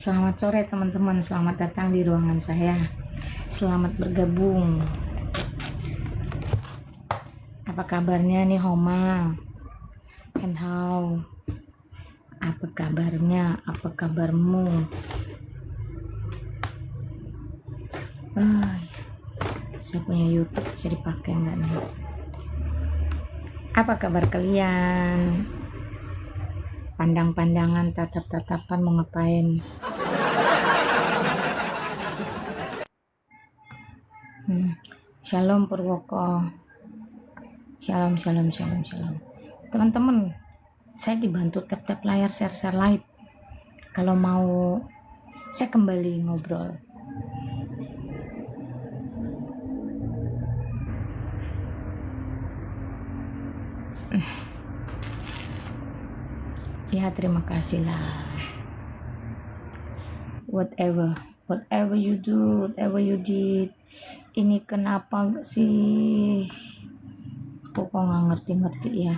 Selamat sore teman-teman, selamat datang di ruangan saya. Selamat bergabung. Apa kabarnya nih Homa? And how? Apa kabarnya? Apa kabarmu? Saya punya YouTube, bisa dipakai nggak nih? Apa kabar kalian? Pandang-pandangan, tatap-tatapan, mau ngapain? Shalom Purwoko. Shalom. Teman-teman, saya dibantu tap-tap layar, share live. Kalau mau saya kembali ngobrol. Ya, terima kasih lah. Whatever you do, whatever you did. Ini kenapa sih? Aku kok nggak ngerti ya.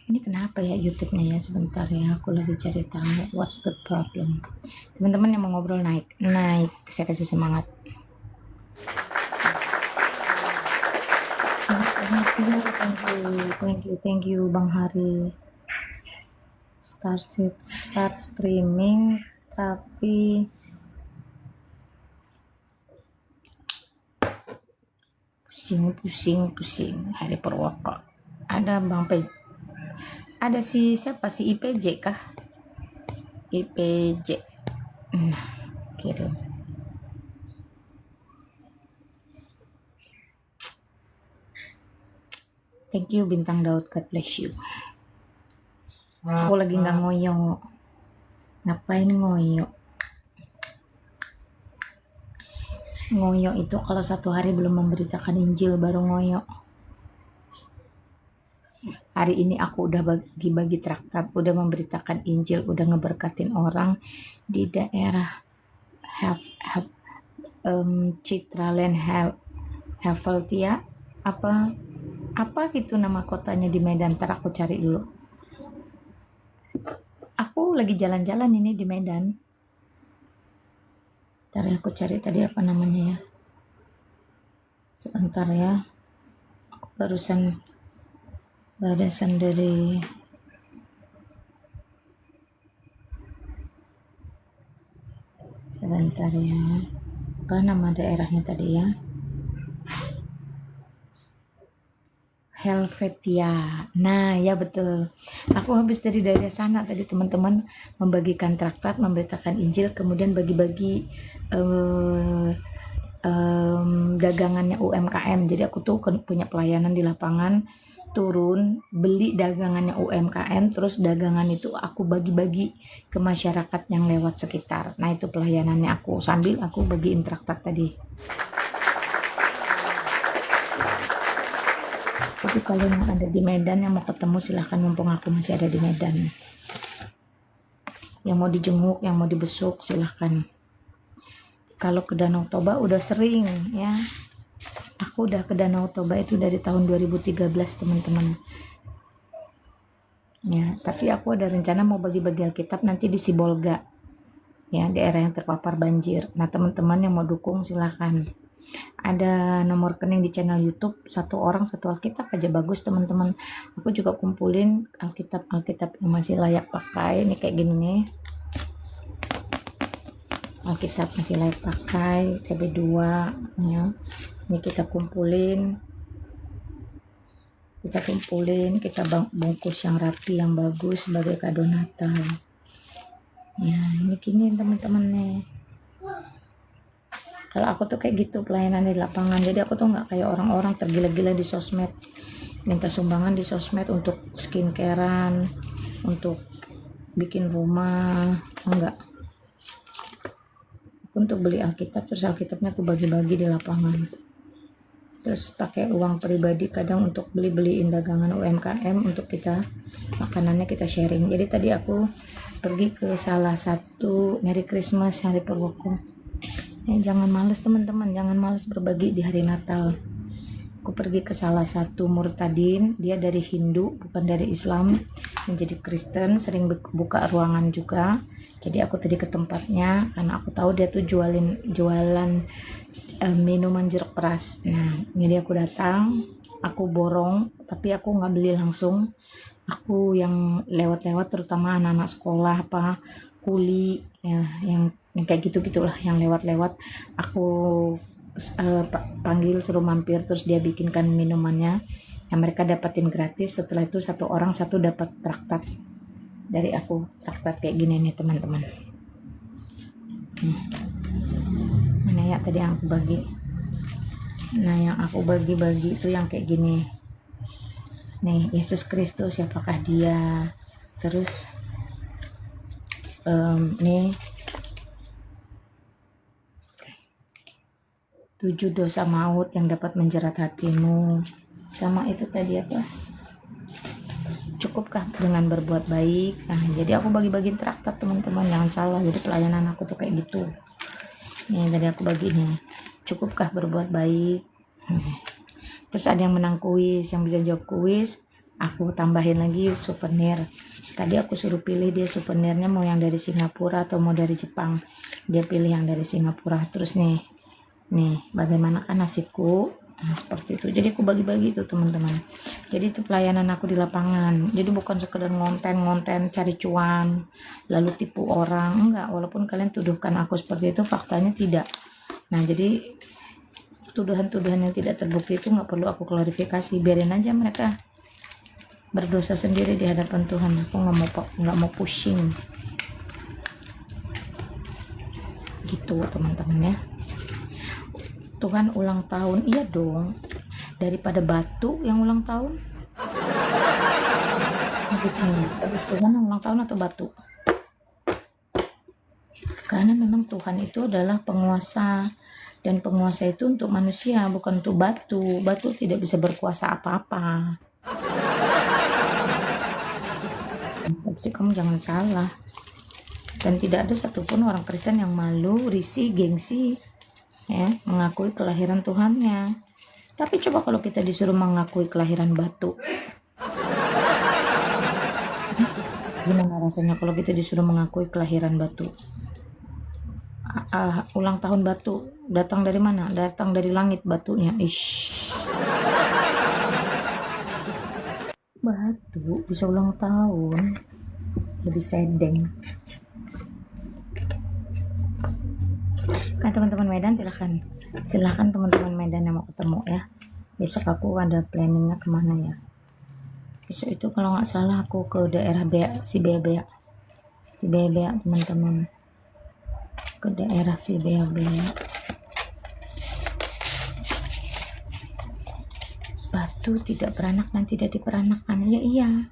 Ini kenapa ya YouTube-nya ya? Sebentar ya, aku lagi cari tahu. What's the problem? Teman-teman yang mau ngobrol naik. Saya kasih semangat. Thank you Bang Hari. Start streaming tapi pusing Hari Purwoko. Ada Bang Pej. Ada siapa si IPJ kah? IPJ. Nah, kirim. Thank you Bintang Daud, God bless you. Aku lagi nggak ngoyo. Ngapain ngoyo? Ngoyo itu kalau satu hari belum memberitakan Injil baru ngoyo. Hari ini aku udah bagi-bagi traktat, udah memberitakan Injil, udah ngeberkatin orang di daerah Citraland Haveltia apa gitu nama kotanya di Medan. Ntar aku cari dulu. Aku lagi jalan-jalan ini di Medan. Ntar aku cari tadi apa namanya ya. Sebentar ya. Aku barusan dari sebentar ya. Apa nama daerahnya tadi ya? Helvetia. Nah, ya betul. Aku habis dari daerah sana tadi teman-teman, membagikan traktat, memberitakan Injil, kemudian bagi-bagi dagangannya UMKM. Jadi aku tuh punya pelayanan di lapangan, turun beli dagangannya UMKM, terus dagangan itu aku bagi-bagi ke masyarakat yang lewat sekitar. Nah, itu pelayanannya aku, sambil aku bagiin traktat tadi. Tapi kalau yang ada di Medan yang mau ketemu silahkan, mumpung aku masih ada di Medan. Yang mau dijenguk, yang mau dibesuk silahkan. Kalau ke Danau Toba udah sering ya. Aku udah ke Danau Toba itu dari tahun 2013 teman-teman. Ya, tapi aku ada rencana mau bagi-bagi Alkitab nanti di Sibolga. Ya, daerah yang terpapar banjir. Nah, teman-teman yang mau dukung silahkan. Ada nomor rekening di channel YouTube, satu orang satu Alkitab aja bagus teman-teman. Aku juga kumpulin Alkitab yang masih layak pakai. Ini kayak gini nih. Alkitab masih layak pakai, TB2 ya. Ini kita kumpulin, kita bungkus yang rapi, yang bagus sebagai kado Natal. Ya, ini gini teman-teman nih. Kalau aku tuh kayak gitu pelayanan di lapangan. Jadi aku tuh nggak kayak orang-orang tergila-gila di sosmed, minta sumbangan di sosmed untuk skincarean, untuk bikin rumah, enggak. Aku untuk beli Alkitab, terus Alkitabnya aku bagi-bagi di lapangan. terus pakai uang pribadi kadang untuk beli-beliin dagangan UMKM untuk kita makanannya kita sharing. Jadi tadi aku pergi ke salah satu Merry Christmas hari Purwoko. Jangan males teman-teman, jangan males berbagi di hari Natal. Aku pergi ke salah satu murtadin, dia dari Hindu bukan dari Islam, menjadi Kristen, sering buka ruangan juga. Jadi aku tadi ke tempatnya karena aku tahu dia tuh jualan minuman jeruk peras. Nah, jadi aku datang, aku borong, tapi aku nggak beli langsung. Aku yang lewat-lewat, terutama anak-anak sekolah apa kuli ya, yang kayak gitu-gitulah, yang lewat-lewat aku panggil, suruh mampir, terus dia bikinkan minumannya yang mereka dapatin gratis. Setelah itu satu orang satu dapat traktat dari aku, traktat kayak gini nih teman-teman. Mana ya tadi yang aku bagi? Nah, yang aku bagi-bagi itu yang kayak gini nih, Yesus Kristus siapakah dia, terus nih 7 dosa maut yang dapat menjerat hatimu, sama itu tadi apa, cukupkah dengan berbuat baik. Nah, jadi aku bagi-bagi traktat teman-teman, jangan salah. Jadi pelayanan aku tuh kayak gitu nih, tadi aku bagi nih, cukupkah berbuat baik. Terus ada yang menang kuis, yang bisa jawab kuis aku tambahin lagi souvenir. Tadi aku suruh pilih dia souvenirnya mau yang dari Singapura atau mau dari Jepang, dia pilih yang dari Singapura. Terus nih bagaimana kan nasibku, nah seperti itu. Jadi aku bagi-bagi itu teman-teman. Jadi itu pelayanan aku di lapangan. Jadi bukan sekedar ngonten cari cuan lalu tipu orang, enggak. Walaupun kalian tuduhkan aku seperti itu, faktanya tidak. Nah, jadi tuduhan-tuduhan yang tidak terbukti itu nggak perlu aku klarifikasi, biarin aja mereka berdosa sendiri di hadapan Tuhan. Aku nggak mau pushing gitu teman-teman ya. Tuhan ulang tahun, iya dong, daripada batu yang ulang tahun. Habis Tuhan ulang tahun atau batu? Karena memang Tuhan itu adalah penguasa, dan penguasa itu untuk manusia, bukan untuk batu. Batu tidak bisa berkuasa apa-apa. Jadi kamu jangan salah. Dan tidak ada satupun orang Kristen yang malu, risih, gengsi ya mengakui kelahiran Tuhannya. Tapi coba kalau kita disuruh mengakui kelahiran batu, gimana rasanya kalau kita disuruh mengakui kelahiran batu? Ulang tahun batu datang dari mana? Datang dari langit batunya. Batu bisa ulang tahun, lebih sedeng. Nah teman-teman Medan, silahkan teman-teman Medan yang mau ketemu ya. Besok aku ada planningnya kemana ya. Besok itu kalau nggak salah aku ke daerah si Bea teman-teman, ke daerah si Bea. Batu tidak beranak dan tidak diperanakan, ya iya.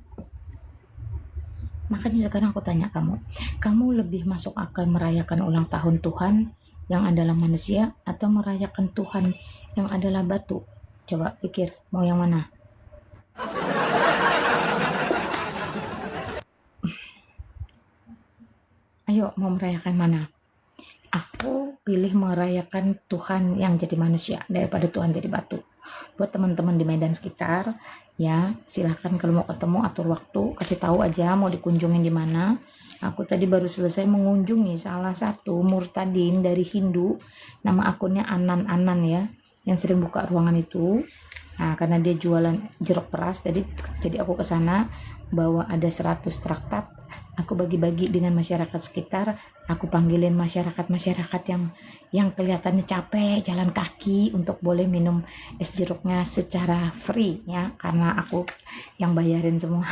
Makanya sekarang aku tanya kamu lebih masuk akal merayakan ulang tahun Tuhan yang adalah manusia atau merayakan Tuhan yang adalah batu? Coba pikir, mau yang mana? Ayo, mau merayakan mana? Aku pilih merayakan Tuhan yang jadi manusia daripada Tuhan jadi batu. Buat teman-teman di Medan sekitar ya, silahkan kalau mau ketemu atur waktu, kasih tahu aja mau dikunjungin di mana. Aku tadi baru selesai mengunjungi salah satu murtadin dari Hindu, nama akunnya Anan ya, yang sering buka ruangan itu. Nah, karena dia jualan jeruk peras, jadi aku ke sana bawa ada 100 traktat. Aku bagi-bagi dengan masyarakat sekitar. Aku panggilin masyarakat yang kelihatannya capek jalan kaki untuk boleh minum es jeruknya secara free ya, karena aku yang bayarin semua.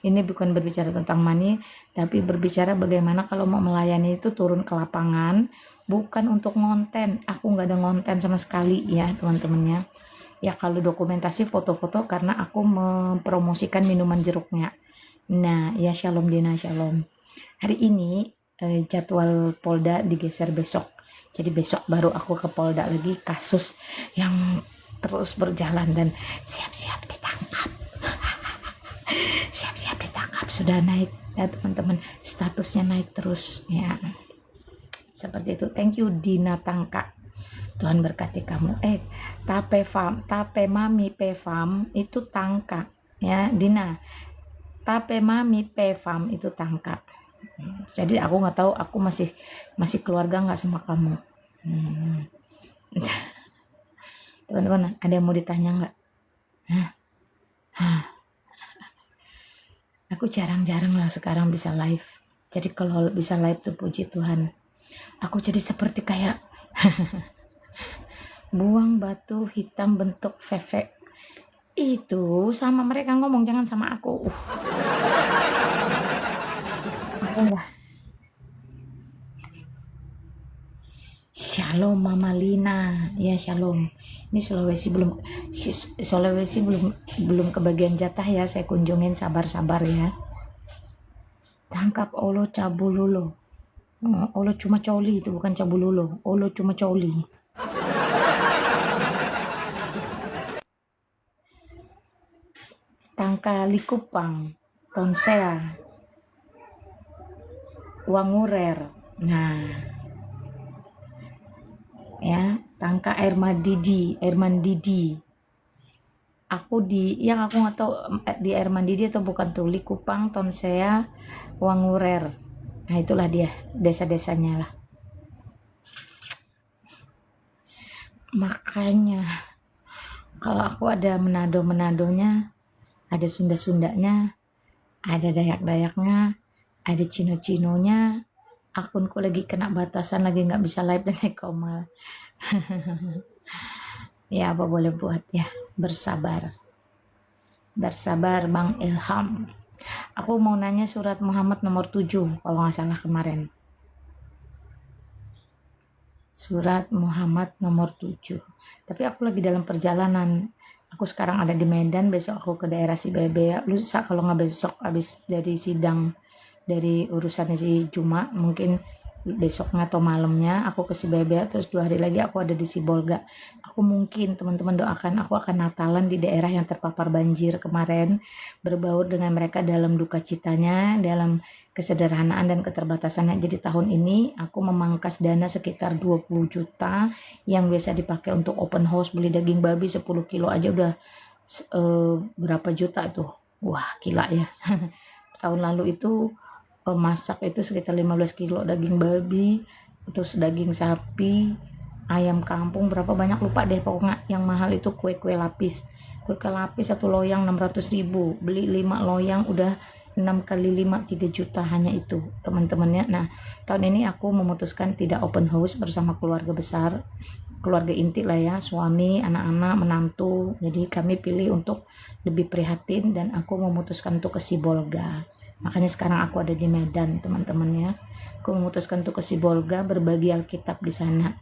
Ini bukan berbicara tentang money, tapi berbicara bagaimana kalau mau melayani itu turun ke lapangan, bukan untuk ngonten. Aku nggak ada ngonten sama sekali ya teman-temannya. Ya kalau dokumentasi foto-foto karena aku mempromosikan minuman jeruknya. Nah ya, Shalom Dina, Shalom. Hari ini jadwal Polda digeser besok. Jadi besok baru aku ke Polda lagi, kasus yang terus berjalan dan siap-siap ditangkap. Siap-siap ditangkap, sudah naik ya teman-teman, statusnya naik terus ya. Seperti itu. Thank you Dina Tangka. Tuhan berkati kamu. Tape mami pefam itu Tangka ya Dina. Tape mami pefam itu Tangka. Jadi aku nggak tahu aku masih keluarga nggak sama kamu. Teman-teman, ada yang mau ditanya nggak? Aku jarang-jarang lah sekarang bisa live. Jadi kalau bisa live tuh puji Tuhan. Aku jadi seperti kayak buang batu hitam bentuk veve. Itu sama mereka ngomong, jangan sama aku. Aku enggak. Shalom Mama Lina, ya shalom. Ini Sulawesi belum kebagian jatah ya, saya kunjungin, sabar-sabar ya. Tangkap Olo Cabululo. Olo cuma coli, itu bukan Cabululo. Olo cuma coli. Tangka Likupang, Tonsea, Wangurer. Nah, ya Tangka Ermandidi. Aku nggak tahu di Ermandidi atau bukan tuh, Likupang, Tonsea, Wangurer. Nah itulah dia desa-desanya lah. Makanya kalau aku ada Menado-Menadonya, ada Sunda-Sundanya, ada Dayak-Dayaknya, ada Cino-Cinonya. Akunku lagi kena batasan, lagi nggak bisa live dan naik komal. Ya apa boleh buat ya, bersabar Bang Ilham. Aku mau nanya surat Muhammad nomor 7 kalau nggak salah kemarin. Surat Muhammad nomor 7. Tapi aku lagi dalam perjalanan. Aku sekarang ada di Medan, besok aku ke daerah Sibaya. Lusa kalau nggak besok habis dari sidang, dari urusan si Juma, mungkin besoknya atau malamnya aku ke Sibaya, terus 2 hari lagi aku ada di Sibolga. Aku mungkin teman-teman doakan aku akan Natalan di daerah yang terpapar banjir kemarin, berbaur dengan mereka dalam duka citanya, dalam kesederhanaan dan keterbatasannya. Jadi tahun ini aku memangkas dana sekitar 20 juta yang biasa dipakai untuk open house, beli daging babi 10 kilo aja udah berapa juta tuh. Wah gila ya. Tahun lalu itu masak itu sekitar 15 kilo daging babi, terus daging sapi, ayam kampung berapa banyak lupa deh, pokoknya yang mahal itu kue lapis. Kue lapis 1 loyang 600.000, beli 5 loyang udah 6 kali 5 3 juta hanya itu teman-temannya. Nah tahun ini aku memutuskan tidak open house bersama keluarga besar, keluarga inti lah ya, suami, anak-anak, menantu. Jadi kami pilih untuk lebih prihatin dan aku memutuskan untuk ke Sibolga. Makanya sekarang aku ada di Medan teman-teman ya. Aku memutuskan untuk ke Sibolga, berbagi Alkitab di sana.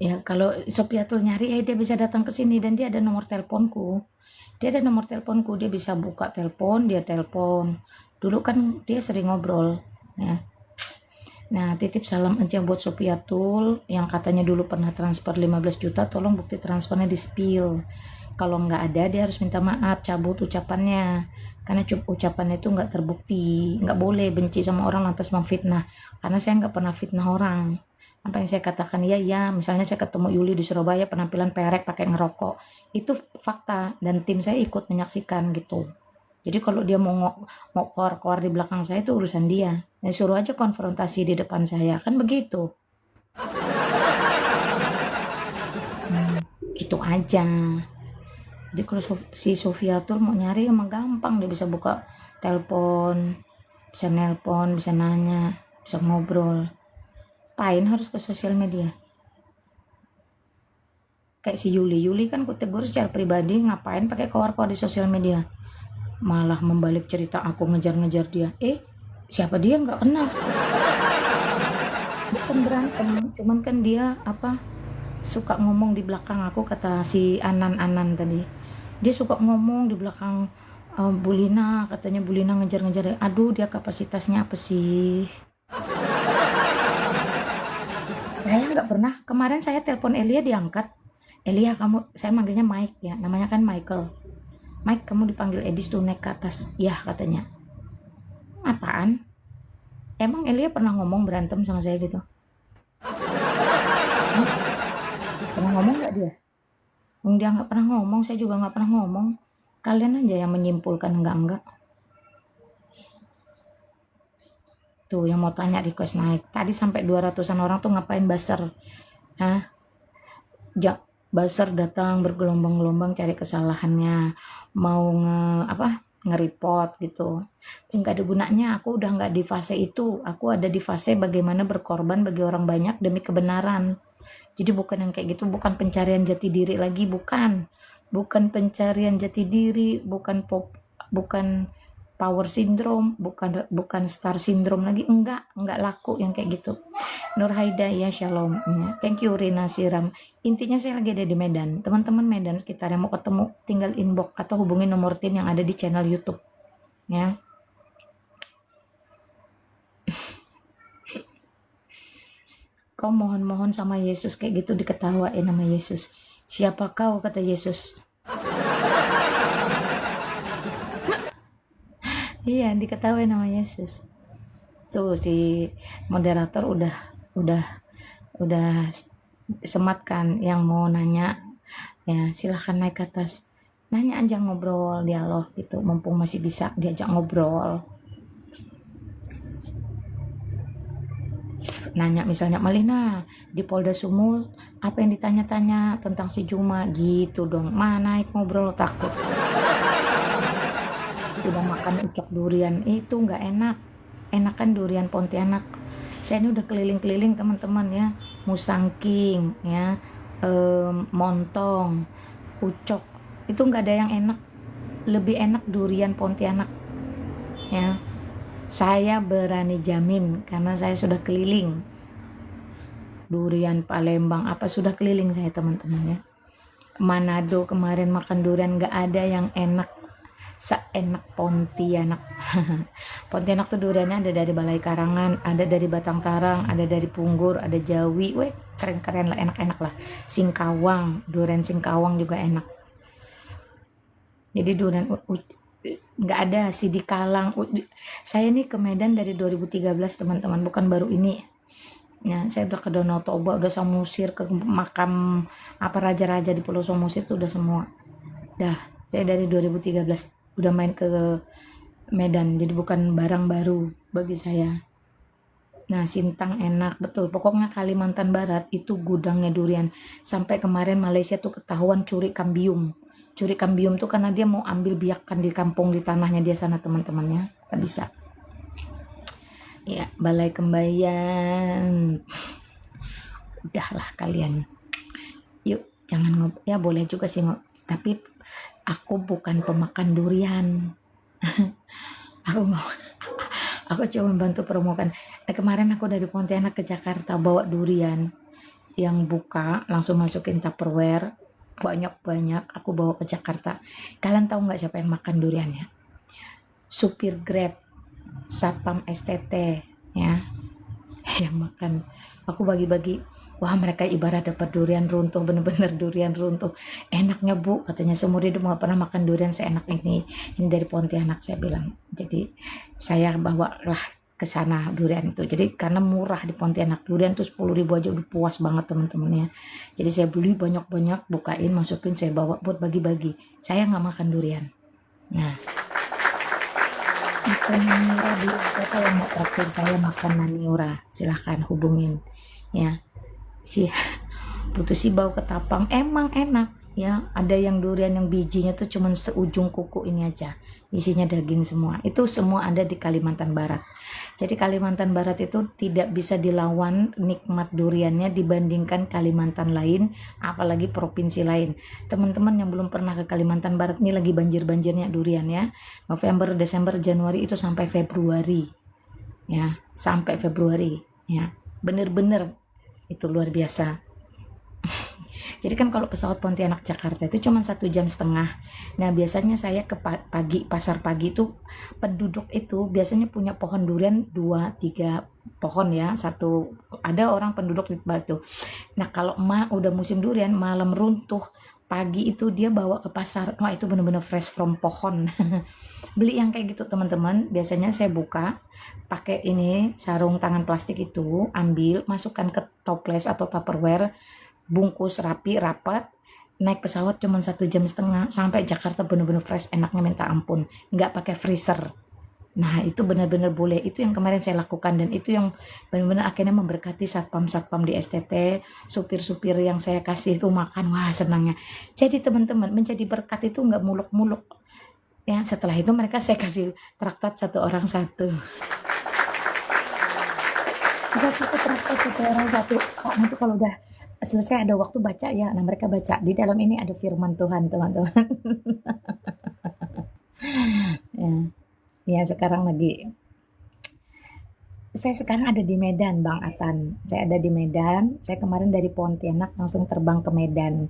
Ya kalau Sopiatul nyari dia bisa datang ke sini dan dia ada nomor teleponku. Dia bisa buka telepon, dia telepon. Dulu kan dia sering ngobrol ya. Nah titip salam aja buat Sopiatul yang katanya dulu pernah transfer 15 juta, tolong bukti transfernya di spill. Kalau nggak ada dia harus minta maaf, cabut ucapannya, karena ucapannya itu nggak terbukti. Nggak boleh benci sama orang lantas memfitnah, karena saya nggak pernah fitnah orang. Apa yang saya katakan ya, misalnya saya ketemu Yuli di Surabaya penampilan perek pakai ngerokok, itu fakta dan tim saya ikut menyaksikan gitu. Jadi kalau dia mau koar-koar di belakang saya itu urusan dia. Ya, suruh aja konfrontasi di depan saya, kan begitu. Gitu aja. Jadi kalau si Sofia tuh mau nyari emang gampang, dia bisa buka telepon, bisa nelpon, bisa nanya, bisa ngobrol. Ngapain harus ke sosial media? Kayak si Yuli kan ku tegur secara pribadi, ngapain pakai koar-koar di sosial media? Malah membalik cerita aku ngejar-ngejar dia. Siapa dia nggak kenal. Bukan berantem, cuman kan dia suka ngomong di belakang aku, kata si Anan tadi. Dia suka ngomong di belakang Bulina, katanya Bulina ngejar-ngejar. Aduh dia kapasitasnya apa sih? Saya nggak pernah. Kemarin saya telepon Elia diangkat. Elia kamu, saya manggilnya Mike ya, namanya kan Michael. Mike kamu dipanggil Edis tuh naik ke atas. Ya katanya. Apaan? Emang Elia pernah ngomong berantem sama saya gitu? Hah? Pernah ngomong nggak dia? Dia nggak pernah ngomong, saya juga nggak pernah ngomong. Kalian aja yang menyimpulkan enggak. Tuh yang mau tanya request naik. Tadi sampai 200-an orang tuh ngapain buzzer? Hah? Buzzer datang bergelombang-gelombang cari kesalahannya. Mau nge-report gitu. Enggak ada gunanya, aku udah nggak di fase itu. Aku ada di fase bagaimana berkorban bagi orang banyak demi kebenaran. Jadi bukan yang kayak gitu, bukan pencarian jati diri lagi, bukan pencarian jati diri, bukan power syndrome, bukan star syndrome lagi, enggak laku yang kayak gitu. Nur Haida ya, shalom. Thank you Rina Siram. Intinya saya lagi ada di Medan, teman-teman Medan sekitar yang mau ketemu tinggal inbox atau hubungi nomor tim yang ada di channel YouTube ya. Kau mohon-mohon sama Yesus kayak gitu, diketawain sama Yesus. Siapa kau, kata Yesus. Iya, diketawain sama Yesus. Tuh si moderator udah sematkan yang mau nanya ya, silahkan naik ke atas. Nanya aja, ngobrol, dialog gitu, mumpung masih bisa diajak ngobrol. Nanya misalnya, Malina di Polda Sumut apa yang ditanya-tanya tentang si Juma gitu dong. Naik ngobrol, takut udah makan ucok durian itu nggak enak, enakan durian Pontianak. Saya ini udah keliling-keliling teman-teman ya, Musangking ya, Montong, ucok, itu nggak ada yang enak. Lebih enak durian Pontianak ya. Saya berani jamin karena saya sudah keliling. Durian Palembang apa sudah keliling saya teman-teman ya. Manado kemarin makan durian nggak ada yang enak seenak Pontianak. Pontianak tuh duriannya ada dari Balai Karangan, ada dari Batang Tarang, ada dari Punggur, ada Jawi, weh keren-keren lah, enak-enak lah. Singkawang, durian Singkawang juga enak. Jadi durian nggak ada Sidikalang. Saya nih ke Medan dari 2013 teman-teman, bukan baru ini ya. Saya udah ke Danau Toba, udah Samosir, ke makam apa raja-raja di Pulau Samosir tuh udah semua. Dah, saya dari 2013 udah main ke Medan, jadi bukan barang baru bagi saya. Nah, Sintang enak betul. Pokoknya Kalimantan Barat itu gudangnya durian. Sampai kemarin Malaysia tuh ketahuan curi kambium. Curi kambium tuh karena dia mau ambil biakan di kampung, di tanahnya dia sana teman-temannya. Gak bisa. Ya, Balai Kembayan. Udahlah kalian. Yuk, jangan ya boleh juga sih tapi aku bukan pemakan durian. aku cuma bantu promokan. Kemarin aku dari Pontianak ke Jakarta bawa durian yang buka, langsung masukin Tupperware banyak-banyak, aku bawa ke Jakarta. Kalian tahu nggak siapa yang makan duriannya? Supir Grab, satpam STT ya, yang makan. Aku bagi-bagi. Wah, mereka ibarat dapat durian runtuh, bener-bener durian runtuh. Enaknya Bu, katanya seumur hidup nggak pernah makan durian seenak ini. Ini dari Pontianak, saya bilang. Jadi saya bawalah ke sana durian itu. Jadi karena murah di Pontianak, durian tuh 10.000 aja udah puas banget teman-teman ya. Jadi saya beli banyak-banyak, bukain, masukin, saya bawa buat bagi-bagi. Saya nggak makan durian. Nah, makan Naniura dulu, siapa yang mau traktir saya makan Naniura? Silahkan hubungin ya. Putusi bau ketapang emang enak ya. Ada yang durian yang bijinya tuh cuman seujung kuku ini aja, isinya daging semua. Itu semua ada di Kalimantan Barat. Jadi Kalimantan Barat itu tidak bisa dilawan nikmat duriannya dibandingkan Kalimantan lain, apalagi provinsi lain. Teman-teman yang belum pernah ke Kalimantan Barat, ini lagi banjir-banjirnya durian ya. November, Desember, Januari itu sampai Februari ya, sampai Februari ya, bener-bener itu luar biasa. Jadi kan kalau pesawat Pontianak Jakarta itu cuma 1,5 jam. Nah biasanya saya ke pasar pagi itu, penduduk itu biasanya punya pohon durian 2-3 pohon ya, satu ada orang penduduk di Batu. Nah kalau udah musim durian, malam runtuh, pagi itu dia bawa ke pasar. Wah itu bener-bener fresh from pohon. Beli yang kayak gitu teman-teman. Biasanya saya buka pakai ini sarung tangan plastik itu, ambil, masukkan ke toples atau tupperware, bungkus rapi, rapat, naik pesawat cuma 1,5 jam sampai Jakarta bener-bener fresh, enaknya minta ampun. Nggak pakai freezer. Nah, itu benar-benar boleh. Itu yang kemarin saya lakukan dan itu yang benar-benar akhirnya memberkati satpam-satpam di STT, supir-supir yang saya kasih itu makan. Wah, senangnya. Jadi teman-teman, menjadi berkat itu nggak muluk-muluk. Ya, setelah itu mereka saya kasih traktat satu orang satu. Satu traktat satu orang satu. Kak, nanti kalau udah selesai ada waktu baca ya. Nah, mereka baca. Di dalam ini ada firman Tuhan, teman-teman. Ya. Ya, sekarang lagi saya sekarang ada di Medan, Bang Atan. Saya ada di Medan. Saya kemarin dari Pontianak langsung terbang ke Medan.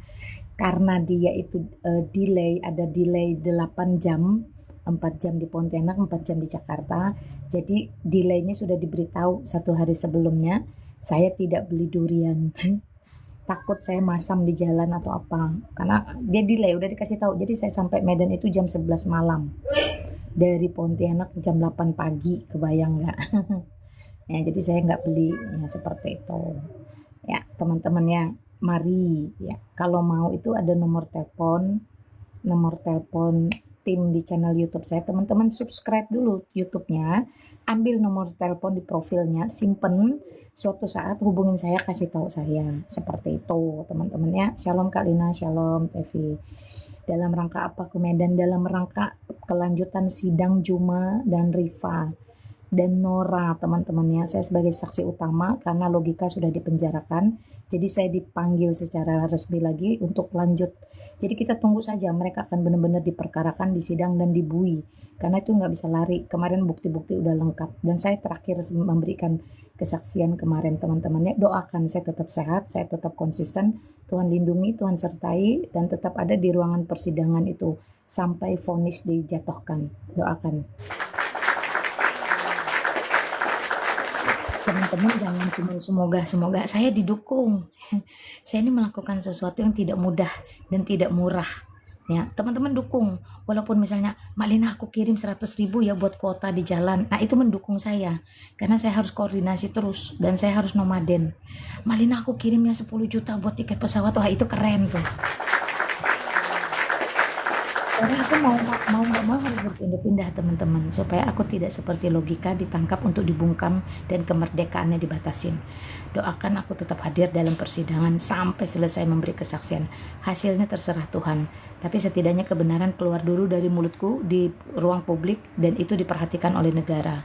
Karena dia itu ada delay 8 jam, 4 jam di Pontianak, 4 jam di Jakarta. Jadi delaynya sudah diberitahu 1 hari sebelumnya. Saya tidak beli durian. Takut saya masam di jalan atau apa. Karena dia delay, udah dikasih tahu. Jadi saya sampai Medan itu jam 11 malam. Dari Pontianak jam 8 pagi, kebayang nggak? Ya, jadi saya nggak beli ya seperti itu. Ya, teman-teman ya, mari ya. Kalau mau itu ada nomor telepon tim di channel YouTube saya. Teman-teman subscribe dulu YouTube-nya, ambil nomor telepon di profilnya, simpen. Suatu saat hubungin saya, kasih tahu saya. Seperti itu, teman-teman ya. Shalom Kak Lina, shalom Tevi. Dalam rangka apa ke Medan? Dalam rangka kelanjutan sidang Juma dan Rifa dan Nora, teman-temannya. Saya sebagai saksi utama karena Logika sudah dipenjarakan. Jadi saya dipanggil secara resmi lagi untuk lanjut. Jadi kita tunggu saja, mereka akan benar-benar diperkarakan, disidang dan dibui. Karena itu nggak bisa lari. Kemarin bukti-bukti udah lengkap. Dan saya terakhir memberikan kesaksian kemarin, teman-temannya. Doakan saya tetap sehat, saya tetap konsisten. Tuhan lindungi, Tuhan sertai, dan tetap ada di ruangan persidangan itu sampai vonis dijatuhkan. Doakan. Teman-teman jangan cuma semoga saya didukung. Saya ini melakukan sesuatu yang tidak mudah dan tidak murah. Ya, teman-teman dukung. Walaupun misalnya, Malina aku kirim 100.000 ya buat kuota di jalan. Nah, itu mendukung saya. Karena saya harus koordinasi terus dan saya harus nomaden. Malina aku kirimnya 10 juta buat tiket pesawat. Wah, itu keren tuh. Karena aku nggak mau harus berpindah-pindah teman-teman supaya aku tidak seperti Logika ditangkap untuk dibungkam dan kemerdekaannya dibatasin. Doakan aku tetap hadir dalam persidangan sampai selesai memberi kesaksian. Hasilnya terserah Tuhan, tapi setidaknya kebenaran keluar dulu dari mulutku di ruang publik dan itu diperhatikan oleh negara.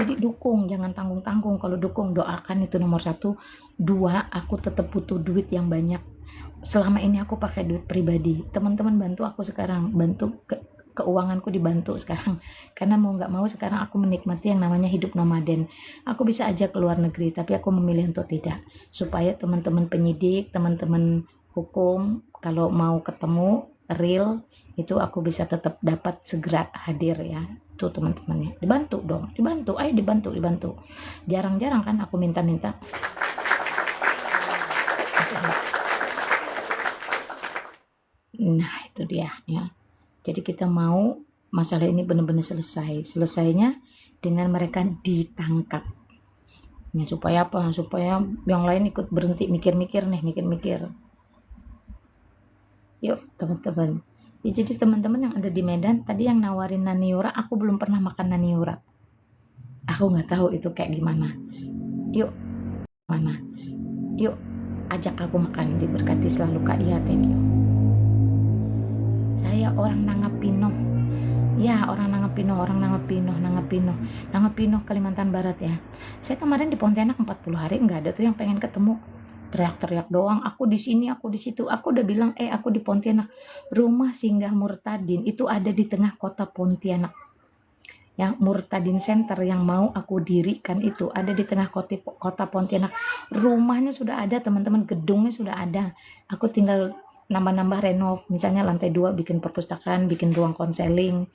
Jadi dukung, jangan tanggung-tanggung. Kalau dukung, doakan, itu nomor 1. 2, aku tetap butuh duit yang banyak. Selama ini aku pakai duit pribadi. Teman-teman bantu aku sekarang, bantu keuanganku dibantu sekarang. Karena mau nggak mau sekarang aku menikmati yang namanya hidup nomaden. Aku bisa aja ke luar negeri, tapi aku memilih untuk tidak. Supaya teman-teman penyidik, teman-teman hukum, kalau mau ketemu real, itu aku bisa tetap dapat segera hadir ya. Tuh teman-temannya, dibantu dong, ayo dibantu. Jarang-jarang kan aku minta-minta. Nah itu dia ya. Jadi kita mau masalah ini benar-benar selesainya dengan mereka ditangkap ya. Supaya apa? Supaya yang lain ikut berhenti mikir-mikir. Yuk teman-teman ya. Jadi teman-teman yang ada di Medan tadi yang nawarin naniura, aku belum pernah makan naniura. Aku nggak tahu itu kayak gimana. Yuk ajak aku makan, diberkati selalu Kak. Iya, thank you. Saya orang Nangapino ya, orang Nangapino Kalimantan Barat ya. Saya kemarin di Pontianak 40 hari nggak ada tuh yang pengen ketemu, teriak-teriak doang, aku di sini, aku di situ. Aku udah bilang, aku di Pontianak. Rumah singgah Murtadin itu ada di tengah kota Pontianak. Yang Murtadin Center yang mau aku dirikan itu ada di tengah kota Pontianak. Rumahnya sudah ada teman-teman, gedungnya sudah ada. Aku tinggal nambah-nambah renov, misalnya lantai 2 bikin perpustakaan, bikin ruang konseling.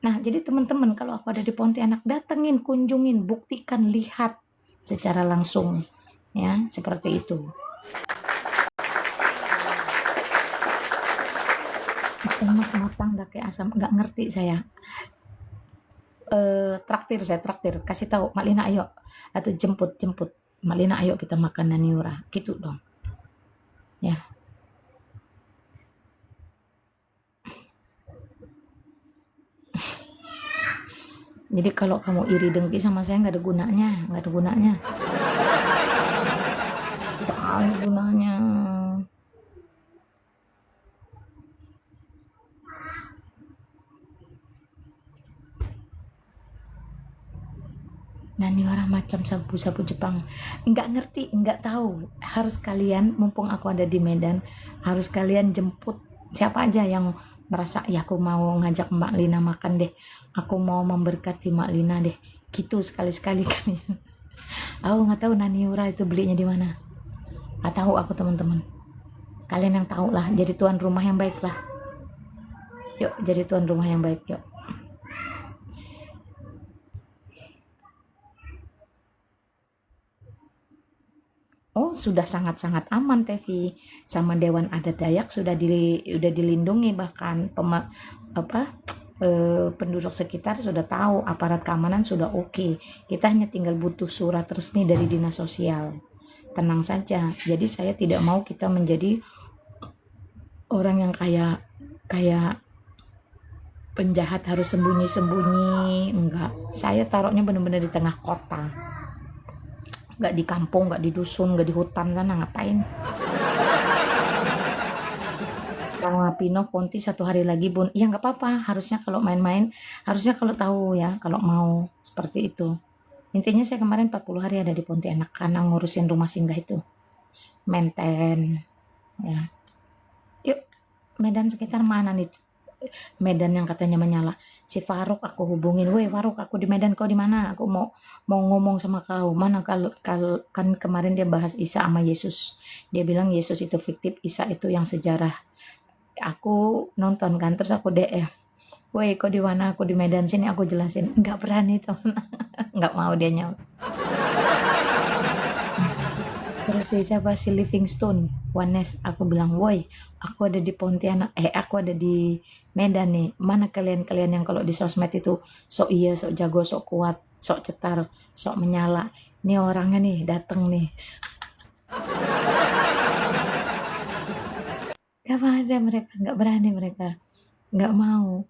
Nah, jadi teman-teman kalau aku ada di Pontianak, datengin, kunjungin, buktikan, lihat secara langsung. Ya, seperti itu. Emas matang dah kayak asam, nggak ngerti saya. Traktir saya traktir, kasih tahu Mak Lina ayo, atau jemput Mak Lina ayo kita makan Naniura, gitu dong. Ya. Jadi kalau kamu iri dengki sama saya nggak ada gunanya, nggak ada gunanya. Nggak ada gunanya. Naniura macam sabu-sabu Jepang. Nggak ngerti, nggak tahu. Harus kalian, mumpung aku ada di Medan, harus kalian jemput siapa aja yang merasa, ya aku mau ngajak Mbak Lina makan deh. Aku mau memberkati Mbak Lina deh. Gitu sekali-sekali kalian. Aku nggak tahu Naniura itu belinya di mana. Nggak tahu aku teman-teman. Kalian yang tahu lah. Jadi tuan rumah yang baik lah. Yuk, jadi tuan rumah yang baik yuk. Oh, sudah sangat-sangat aman Tevi. Sama Dewan Adat Dayak sudah dilindungi, bahkan penduduk sekitar sudah tahu, aparat keamanan sudah oke. Kita hanya tinggal butuh surat resmi dari dinas sosial. Tenang saja. Jadi saya tidak mau kita menjadi orang yang kayak penjahat harus sembunyi-sembunyi. Enggak. Saya taruhnya benar-benar di tengah kota. Nggak di kampung, nggak di dusun, nggak di hutan sana, ngapain. Sama Pino Ponti 1 hari lagi Bun, ya nggak apa-apa, harusnya kalau main-main, harusnya kalau tahu ya, kalau mau seperti itu. Intinya saya kemarin 40 hari ada di Pontianak karena ngurusin rumah singgah itu, maintain ya. Yuk, Medan sekitar mana nih? Medan yang katanya menyala. Si Faruk aku hubungin, weh Faruk aku di Medan, kau di mana? Aku mau ngomong sama kau. Mana kalau kan kemarin dia bahas Isa sama Yesus. Dia bilang Yesus itu fiktif, Isa itu yang sejarah. Aku nonton kan, terus aku DM. Weh kau di mana? Aku di Medan, sini aku jelasin. Enggak berani teman. Enggak mau dia nyaut. Terus siapa si Livingstone, Wanes, aku bilang, woi, aku ada di Pontianak, aku ada di Medan nih. Mana kalian yang kalau di sosmed itu sok iya, sok jago, sok kuat, sok cetar, sok menyala. Ini orangnya nih dateng nih. Gak ada mereka, nggak berani mereka, nggak mau.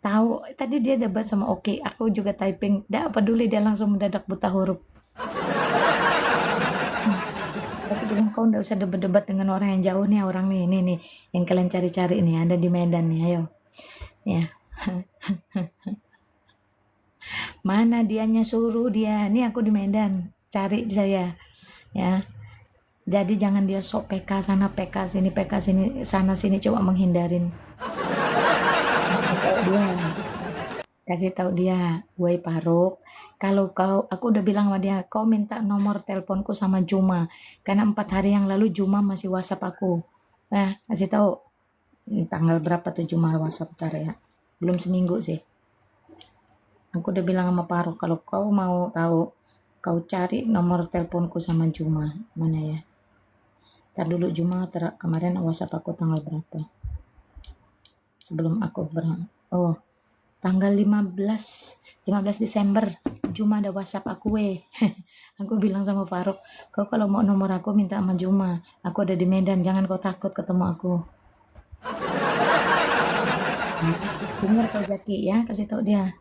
Tahu tadi dia debat sama Oki, aku juga typing, nggak peduli dia langsung mendadak buta huruf. Aku bilang kau nggak usah debat-debat dengan orang yang jauh nih, orang nih, ini nih yang kalian cari-cari nih ada di Medan nih, ayo ya. Mana dianya, suruh dia, nih aku di Medan, cari saya ya. Jadi jangan dia sok PK sana PK sini sana sini, coba menghindarin. Dia kasih tahu dia, woi Paruk, kalau aku udah bilang sama dia, kau minta nomor teleponku sama Juma, karena 4 hari yang lalu Juma masih WhatsApp aku. Kasih tahu tanggal berapa tuh Juma WhatsApp ya, belum seminggu sih. Aku udah bilang sama Paruk, kalau kau mau tahu, kau cari nomor teleponku sama Juma, mana ya? Ntar dulu Juma kemarin WhatsApp aku tanggal berapa? Sebelum aku tanggal 15 Desember Juma ada WhatsApp aku aku bilang sama Faruk, kau kalau mau nomor aku minta sama Juma, aku ada di Medan, jangan kau takut ketemu aku. Dengar kau Jaki ya, kasih tahu dia.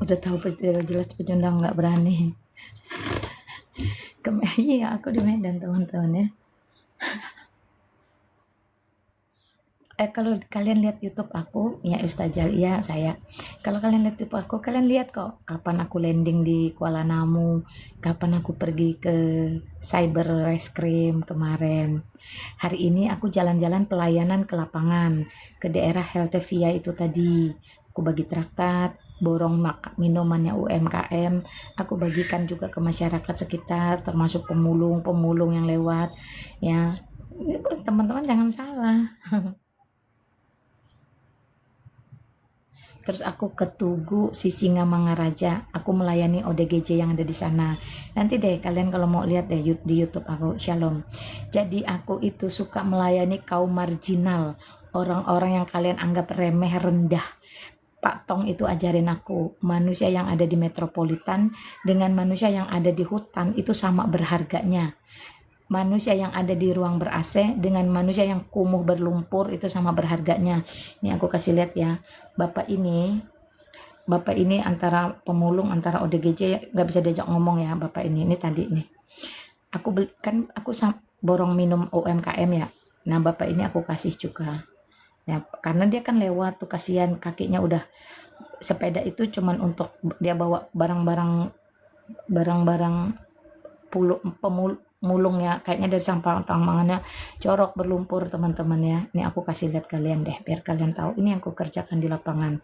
Udah tahu jelas pecundang nggak berani. Iya aku di Medan teman-teman ya. Kalau kalian lihat YouTube aku, ya Ustazah, ya saya. Kalau kalian lihat YouTube aku, kalian lihat kok kapan aku landing di Kuala Namu, kapan aku pergi ke Cyber Reskrim kemarin. Hari ini aku jalan-jalan pelayanan ke lapangan, ke daerah Heltevia itu tadi. Aku bagi traktat, borong minumannya UMKM, aku bagikan juga ke masyarakat sekitar, termasuk pemulung-pemulung yang lewat. Ya, teman-teman jangan salah. Terus aku ke Tugu Sisingamangaraja, aku melayani ODGJ yang ada di sana. Nanti deh kalian kalau mau lihat deh di YouTube aku, Shalom. Jadi aku itu suka melayani kaum marginal, orang-orang yang kalian anggap remeh rendah. Pak Tong itu ajarin aku, manusia yang ada di metropolitan dengan manusia yang ada di hutan itu sama berharganya. Manusia yang ada di ruang ber-AC dengan manusia yang kumuh berlumpur itu sama berharganya. Ini aku kasih lihat ya. Bapak ini antara pemulung, antara ODGJ, nggak bisa diajak ngomong ya Bapak ini tadi nih. Aku beli, kan aku borong minum UMKM ya. Nah Bapak ini aku kasih juga. Ya, karena dia kan lewat tuh, kasihan kakinya udah, sepeda itu cuman untuk dia bawa barang-barang pemulung ya, kayaknya dari sampah tambangannya corok berlumpur teman-teman ya. Ini aku kasih lihat kalian deh biar kalian tahu ini yang aku kerjakan di lapangan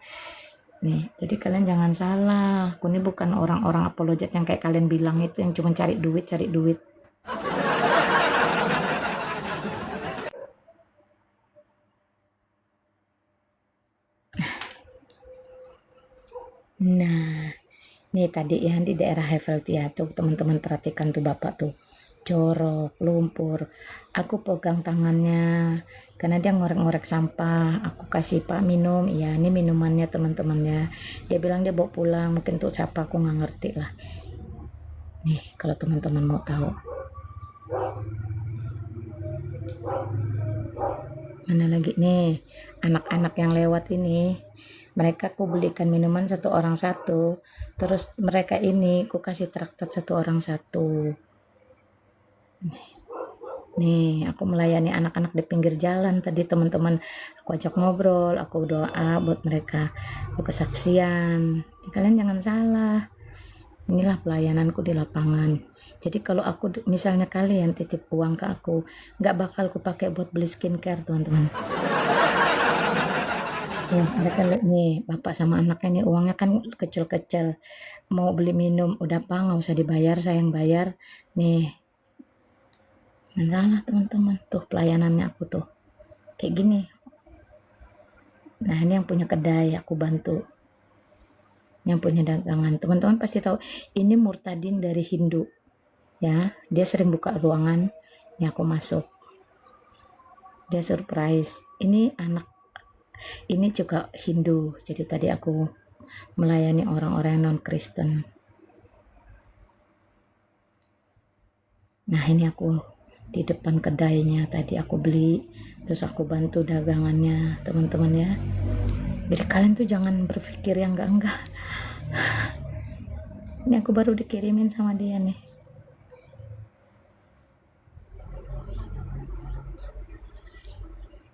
nih. Jadi kalian jangan salah, aku ini bukan orang-orang apologet yang kayak kalian bilang itu, yang cuma cari duit. Nah, nih tadi ya di daerah Heveltia tuh teman-teman perhatikan tuh bapak tuh corok lumpur. Aku pegang tangannya karena dia ngorek-ngorek sampah. Aku kasih Pak minum, ya ini minumannya teman-temannya. Dia bilang dia bawa pulang, mungkin tuh siapa aku nggak ngerti lah. Nih kalau teman-teman mau tahu. Mana lagi nih anak-anak yang lewat ini, mereka aku belikan minuman satu orang satu, terus mereka ini aku kasih traktat satu orang satu. Nih aku melayani anak-anak di pinggir jalan tadi teman-teman, aku ajak ngobrol, aku doa buat mereka, aku kesaksian. Kalian jangan salah, inilah pelayananku di lapangan. Jadi kalau aku misalnya kalian titip uang ke aku, nggak bakal aku pakai buat beli skincare teman-teman. Ya, mereka nih bapak sama anaknya nih uangnya kan kecil-kecil, mau beli minum udah apa nggak usah dibayar, saya yang bayar nih. Nah teman-teman tuh pelayanannya aku tuh kayak gini. Nah ini yang punya kedai aku bantu, yang punya dagangan. Teman-teman pasti tahu ini Murtadin dari Hindu ya, dia sering buka ruangan, ini aku masuk, dia surprise. Ini anak ini juga Hindu, jadi tadi aku melayani orang-orang non Kristen. Nah ini aku di depan kedainya tadi aku beli, terus aku bantu dagangannya teman-teman ya. Jadi kalian tuh jangan berpikir yang enggak. Ini aku baru dikirimin sama dia nih.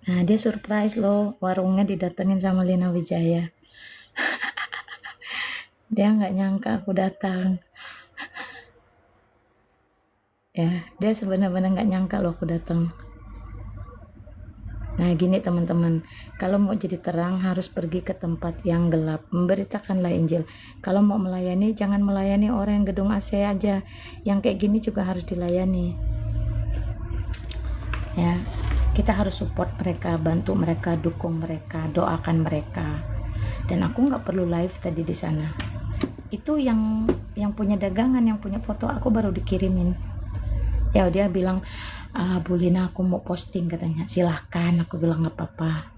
Nah dia surprise loh, warungnya didatengin sama Lina Wijaya. Dia nggak nyangka aku datang. Ya dia sebenarnya nggak nyangka loh aku datang. Nah gini teman-teman, kalau mau jadi terang harus pergi ke tempat yang gelap, memberitakanlah Injil. Kalau mau melayani jangan melayani orang yang gedung AC aja, yang kayak gini juga harus dilayani ya. Kita harus support mereka, bantu mereka, dukung mereka, doakan mereka. Dan aku nggak perlu live tadi di sana. Itu yang punya dagangan, yang punya foto aku baru dikirimin. Ya dia bilang, Bu Lina aku mau posting katanya. Silahkan, aku bilang nggak apa-apa.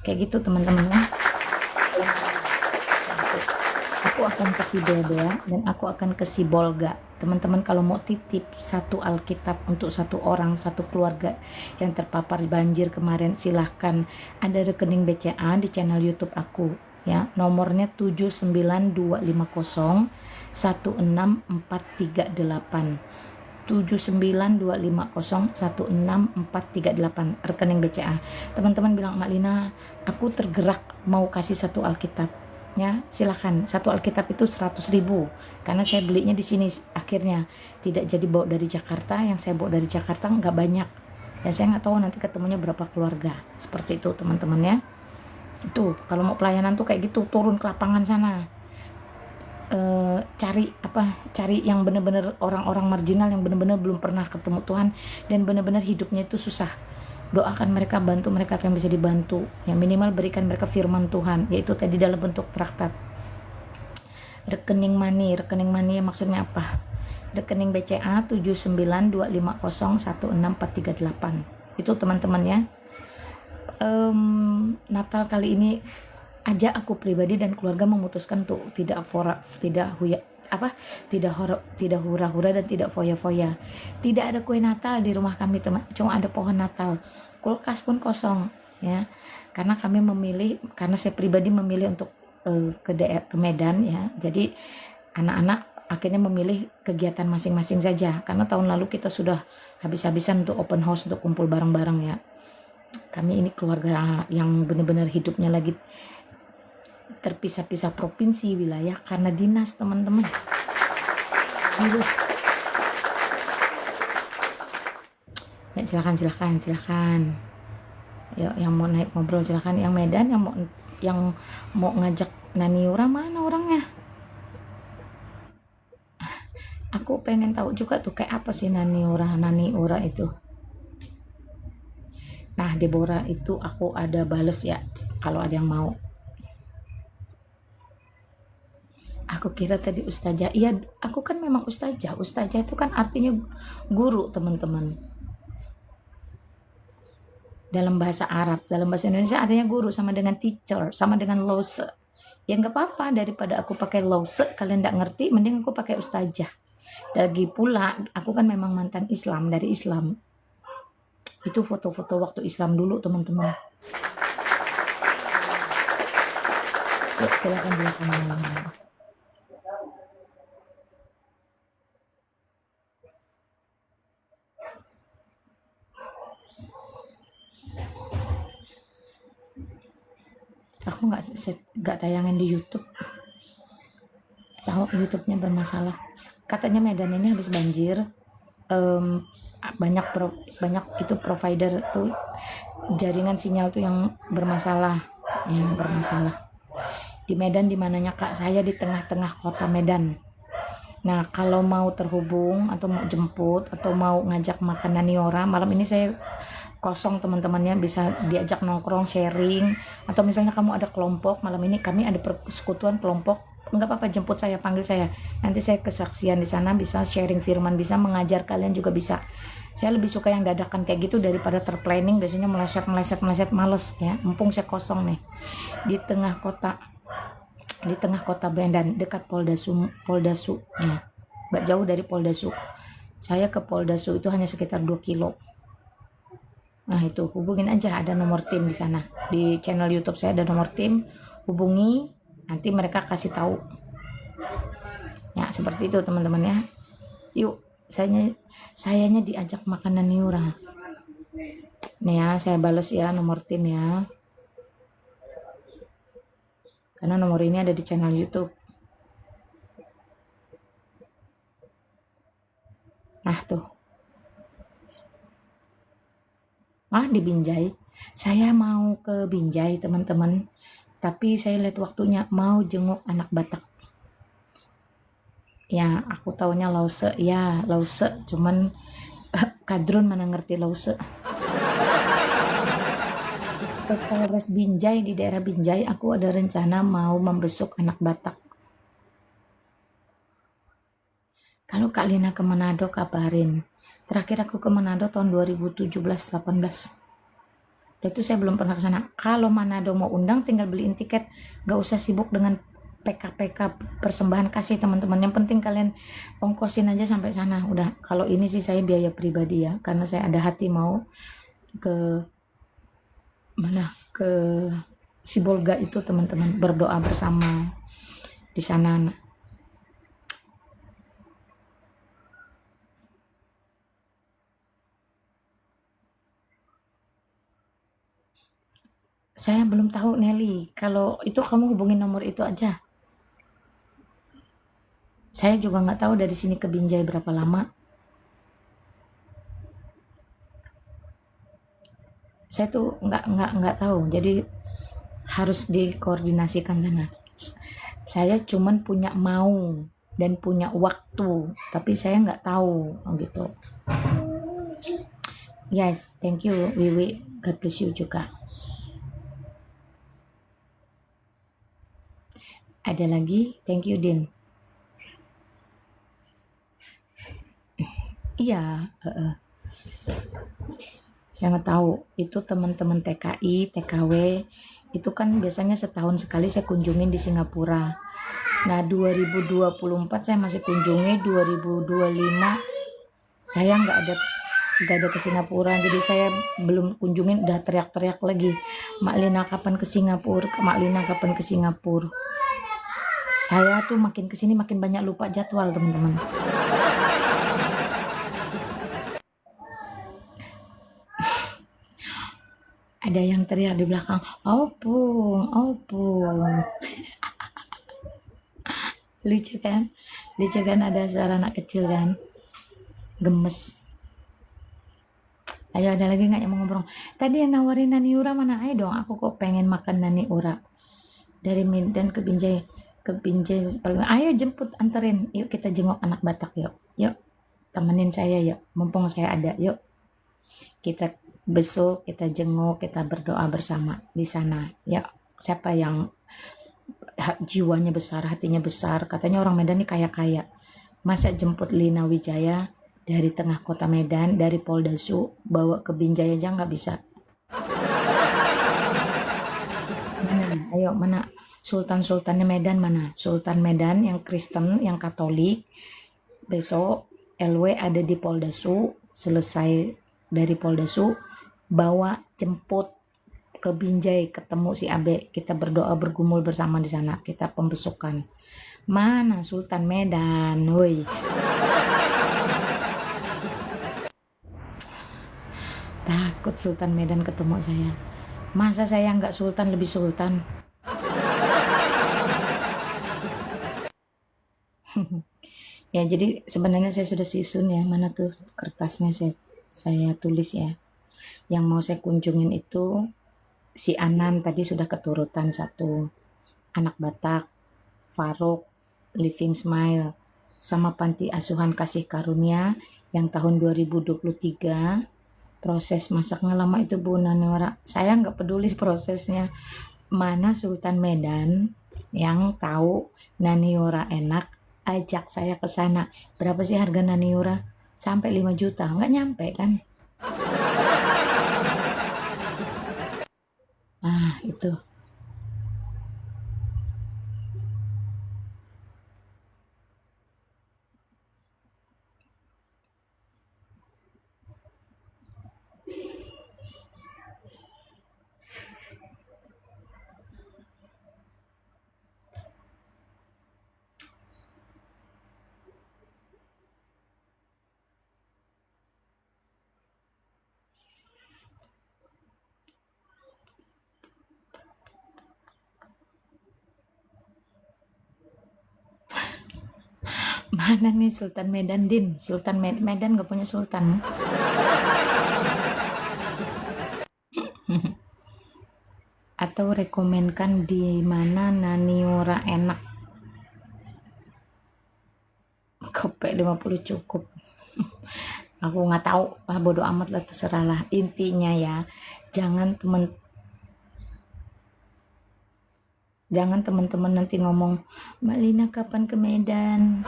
Kayak gitu teman-teman ya. Aku akan ke Sibelbea dan aku akan ke Sibolga. Teman-teman kalau mau titip satu Alkitab untuk satu orang, satu keluarga yang terpapar banjir kemarin, silahkan. Ada rekening BCA di channel YouTube aku ya, nomornya 79250 16438, 79250 16438 rekening BCA. Teman-teman bilang, Mak Lina aku tergerak mau kasih satu Alkitab ya, silahkan. Satu Alkitab itu 100.000 karena saya belinya di sini, akhirnya tidak jadi bawa dari Jakarta. Yang saya bawa dari Jakarta nggak banyak ya, saya nggak tahu nanti ketemunya berapa keluarga. Seperti itu teman-teman ya. Itu kalau mau pelayanan tuh kayak gitu, turun ke lapangan sana, cari yang benar-benar orang-orang marginal yang benar-benar belum pernah ketemu Tuhan dan benar-benar hidupnya itu susah. doakan mereka, bantu mereka apa yang bisa dibantu, ya minimal berikan mereka firman Tuhan, yaitu tadi dalam bentuk traktat. Rekening money maksudnya apa? Rekening BCA 7925016438. Itu teman-teman ya. Natal kali ini aja aku pribadi dan keluarga memutuskan untuk tidak hura-hura dan tidak foya-foya. Tidak ada kue Natal di rumah kami, teman. Cuma ada pohon Natal. Kulkas pun kosong, ya. Karena saya pribadi memilih untuk ke Medan, ya. Jadi anak-anak akhirnya memilih kegiatan masing-masing saja. Karena tahun lalu kita sudah habis-habisan untuk open house, untuk kumpul bareng-bareng, ya. Kami ini keluarga yang benar-benar hidupnya lagi terpisah-pisah provinsi, wilayah karena dinas, teman-teman. Ya, silakan. Ya, yang mau naik ngobrol silakan. Yang Medan yang mau ngajak Naniura, mana orangnya? Aku pengen tahu juga tuh kayak apa sih Naniura itu. Nah, Deborah itu aku ada bales ya, kalau ada yang mau. Aku kira tadi ustazah. Iya, aku kan memang ustazah. Ustazah itu kan artinya guru, teman-teman. Dalam bahasa Arab, dalam bahasa Indonesia artinya guru, sama dengan teacher, sama dengan lose. Ya nggak apa-apa, daripada aku pakai lose kalian nggak ngerti, mending aku pakai ustazah. Lagi pula aku kan memang mantan Islam, dari Islam. Itu foto-foto waktu Islam dulu, teman-teman. Ya, silakan. Aku nggak tayangin di YouTube. Tahu YouTube-nya bermasalah. Katanya Medan ini habis banjir. Banyak itu provider tuh jaringan sinyal tuh yang bermasalah. Di Medan di mananya Kak? Saya di tengah-tengah kota Medan. Nah, kalau mau terhubung atau mau jemput atau mau ngajak makan Naniora, malam ini saya kosong, teman-temannya bisa diajak nongkrong, sharing, atau misalnya kamu ada kelompok, malam ini kami ada persekutuan kelompok, enggak apa-apa, jemput saya, panggil saya, nanti saya kesaksian di sana, bisa sharing firman, bisa mengajar kalian juga bisa. Saya lebih suka yang dadakan kayak gitu daripada terplanning, biasanya meleset males ya, mumpung saya kosong nih. Di tengah kota Medan, dekat Poldasu ya, nggak jauh dari Poldasu. Saya ke Poldasu itu hanya sekitar 2 kilo. Nah, itu hubungin aja, ada nomor tim di sana. Di channel YouTube saya ada nomor tim, hubungi, nanti mereka kasih tahu. Ya, seperti itu teman-teman ya. Yuk, sayanya diajak makanan Niura. Nih ya, saya bales ya nomor tim ya. Karena nomor ini ada di channel YouTube. Nah, tuh. Di Binjai. Saya mau ke Binjai, teman-teman. Tapi saya lihat waktunya, mau jenguk anak Batak. Ya, aku taunya Lause. Ya, Lause. Cuman Kadrun mana ngerti Lause. Ke Polres Binjai, di daerah Binjai, aku ada rencana mau membesuk anak Batak. Kalau Kak Lina ke Manado, kabarin. Terakhir aku ke Manado tahun 2017-18. Dan itu saya belum pernah ke sana. Kalau Manado mau undang, tinggal beliin tiket. Gak usah sibuk dengan PK persembahan kasih, teman-teman. Yang penting kalian ongkosin aja sampai sana. Udah, kalau ini sih saya biaya pribadi ya. Karena saya ada hati mau ke Sibolga itu, teman-teman. Berdoa bersama di sana. Saya belum tahu, Nelly. Kalau itu kamu hubungin nomor itu aja. Saya juga nggak tahu dari sini ke Binjai berapa lama. Saya tuh nggak tahu. Jadi harus dikoordinasikan sana. Saya cuman punya mau dan punya waktu, tapi saya nggak tahu gitu. Ya, thank you Wiwi. God bless you juga. Ada lagi? Thank you Din. Iya, saya nggak tahu. Itu teman-teman TKI, TKW, itu kan biasanya setahun sekali saya kunjungin di Singapura. Nah, 2024 saya masih kunjungi, 2025 saya nggak ada ke Singapura, jadi saya belum kunjungin, udah teriak-teriak lagi, Mak Lina kapan ke Singapura, Mak Lina kapan ke Singapura. Saya tuh makin kesini makin banyak lupa jadwal teman-teman. Ada yang teriak di belakang, opung, opung. Lucu kan? Lucu kan, ada suara anak kecil kan? Gemes. Ayo, ada lagi nggak yang mau ngobrol? Tadi yang nawarin nani ura mana? Ayo dong, aku kok pengen makan nani ura. Dari Medan ke Binjai. Ke Binjai. Ayo jemput, anterin. Yuk kita jenguk anak Batak yuk. Yuk, temenin saya yuk. Mumpung saya ada, yuk. Kita besok, kita jenguk, kita berdoa bersama di sana. Yuk, siapa yang jiwanya besar, hatinya besar. Katanya orang Medan ini kaya-kaya. Masa jemput Lina Wijaya dari tengah kota Medan, dari Polda Su, bawa ke Binjai aja nggak bisa. Mana? Ayo, mana? Sultan-sultannya Medan mana? Sultan Medan yang Kristen, yang Katolik. Besok LW ada di Polda Su, selesai dari Polda Su, bawa jemput ke Binjai, ketemu si Abe, kita berdoa bergumul bersama di sana, kita pembesukan. Mana Sultan Medan, woi. Takut Sultan Medan ketemu saya. Masa saya nggak sultan lebih sultan? Ya, jadi sebenarnya saya sudah susun ya, mana tuh kertasnya saya tulis ya. Yang mau saya kunjungin itu si Anam tadi sudah keturutan satu, anak Batak, Faruk, Living Smile, sama Panti Asuhan Kasih Karunia yang tahun 2023. Proses masaknya lama itu Bu Naniora. Saya nggak peduli prosesnya. Mana Sultan Medan yang tahu Naniora enak, ajak saya ke sana. Berapa sih harga Naniora? Sampai 5 juta. Nggak nyampe kan? Ah, itu. Mana nih Sultan Medan Din? Sultan Medan nggak punya sultan. Atau rekomenkan di mana Naniora enak? Kopek 50 cukup. Aku nggak tahu, bodo amat lah, terserah lah. Intinya ya, jangan teman-teman nanti ngomong, Mbak Lina kapan ke Medan?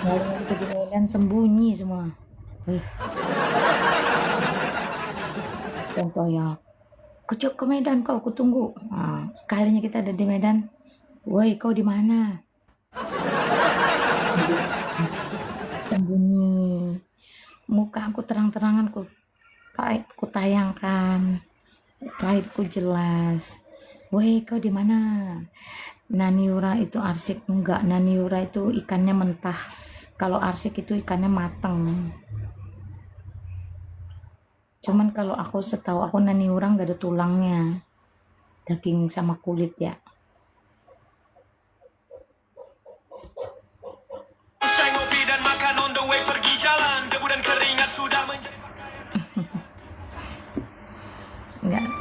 Ngomong ke Medan sembunyi semua. Contoh ya, kucuk ke Medan kau, aku tunggu. Nah, sekalinya kita ada di Medan, woi kau di mana? Sembunyi. Muka aku terang-terangan ku tayangkan. Raibku jelas. Woi kau di mana? Naniura itu arsik enggak? Naniura itu ikannya mentah. Kalau arsik itu ikannya mateng. Cuman kalau aku setahu aku Naniura nggak ada tulangnya. Daging sama kulit ya.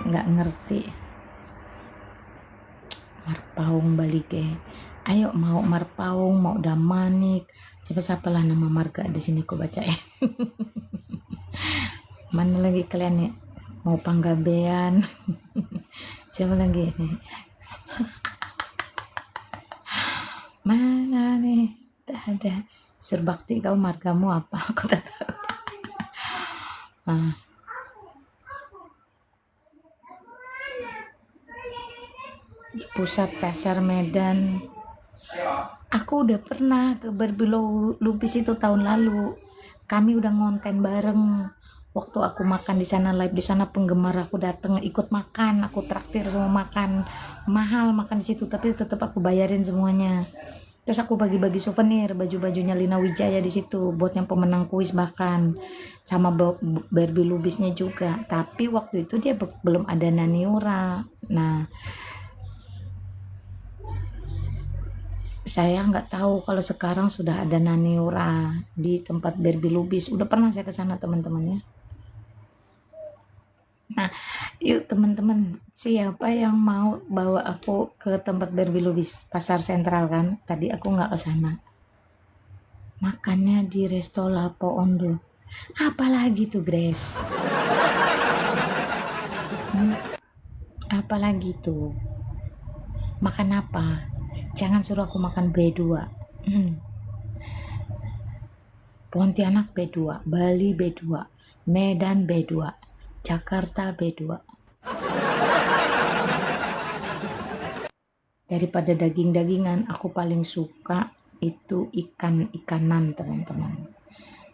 Nggak ngerti. Marpaung balik ya. Ayo mau Marpaung, mau Damanik, siapa-siapa lah nama marga di sini ku baca ya. Mana lagi kalian nih? Mau panggabean? Siapa lagi? Mana nih? Tak ada. Surbakti, kau margamu apa? Aku tak tahu. Ah, di pusat pasar Medan. Aku udah pernah ke Berbilo Lubis itu tahun lalu. Kami udah ngonten bareng. Waktu aku makan di sana live di sana penggemar aku dateng ikut makan, aku traktir semua makan. Mahal makan di situ tapi tetap aku bayarin semuanya. Terus aku bagi-bagi souvenir, baju-bajunya Lina Wijaya di situ buat yang pemenang kuis bahkan sama Barbie Lubisnya juga. Tapi waktu itu dia belum ada Naniura. Nah, saya nggak tahu kalau sekarang sudah ada Naniura di tempat Barbie Lubis. Udah pernah saya ke sana teman-teman ya. Nah, yuk teman-teman, siapa yang mau bawa aku ke tempat Barbie Lubis, Pasar Sentral kan? Tadi aku nggak ke sana. Makannya di Resto Lapo Ondo. Apalagi tuh, Grace? Apalagi tuh? Makan apa? Jangan suruh aku makan B2. Pontianak B2, Bali B2, Medan B2, Jakarta B2. Daripada daging-dagingan, aku paling suka itu ikan-ikanan, teman-teman.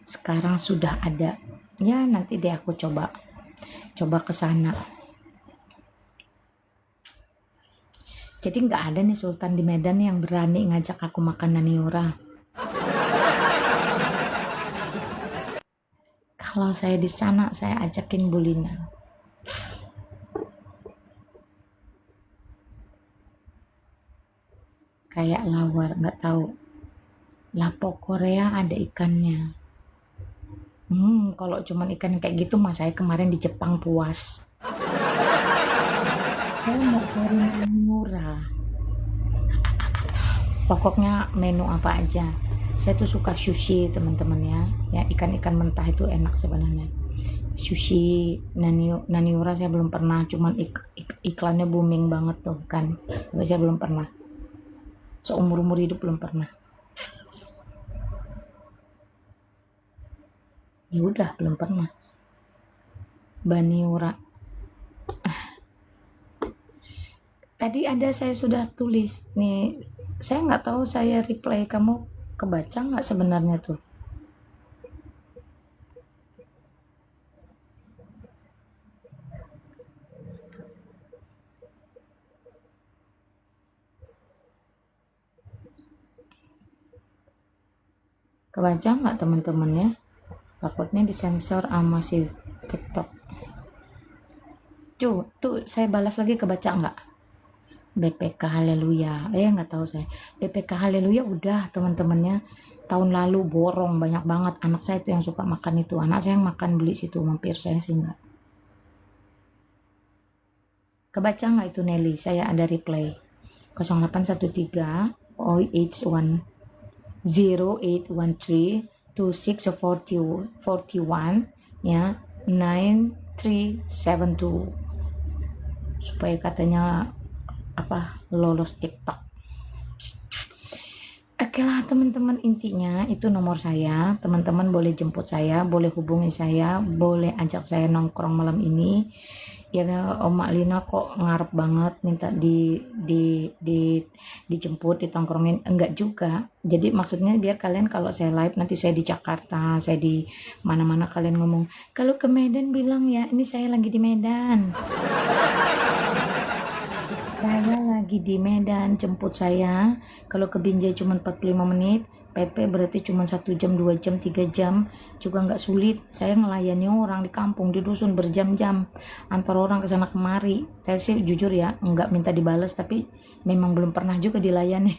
Sekarang sudah ada. Ya, nanti deh aku coba ke sana. Jadi nggak ada nih Sultan di Medan yang berani ngajak aku makan Naniura. Kalau saya di sana, saya ajakin Bulina. Kayak lawar, nggak tahu. Lapo Korea ada ikannya. Kalau cuman ikan kayak gitu mas saya kemarin di Jepang puas. Saya mau cari yang murah. Pokoknya menu apa aja. Saya tuh suka sushi teman-teman ya. Ya ikan-ikan mentah itu enak sebenarnya. Sushi Naniura saya belum pernah, cuman iklannya booming banget tuh kan. Tapi saya belum pernah. Seumur-umur hidup belum pernah. Ya udah belum pernah. Baniura. Tadi ada saya sudah tulis nih. Saya nggak tahu saya reply kamu kebaca nggak sebenarnya tuh. Kebaca nggak teman-teman ya? Takutnya disensor sama si TikTok. Tuh saya balas lagi kebaca nggak? BPK Haleluya. Nggak tahu saya. BPK Haleluya udah teman-temannya tahun lalu borong banyak banget. Anak saya itu yang suka makan itu. Anak saya yang makan beli situ, mampir saya sih nggak. Kebaca nggak itu Nelly? Saya ada reply. 0813 081 0813 2641 ya 9372 supaya katanya apa lolos TikTok. Oke lah teman-teman, intinya itu nomor saya. Teman-teman boleh jemput saya, boleh hubungi saya, boleh ajak saya nongkrong malam ini. Ya Om Lina kok ngarep banget minta dijemput, ditongkrongin. Enggak juga. Jadi maksudnya biar kalian kalau saya live nanti saya di Jakarta, saya di mana-mana kalian ngomong, kalau ke Medan bilang ya, ini saya lagi di Medan. Saya lagi di Medan, jemput saya. Kalau ke Binjai cuma 45 menit, PP berarti cuma 1 jam, 2 jam, 3 jam. Juga nggak sulit. Saya ngelayani orang di kampung, di dusun berjam-jam. Antar orang ke sana kemari. Saya sih jujur ya, nggak minta dibales, tapi memang belum pernah juga dilayani.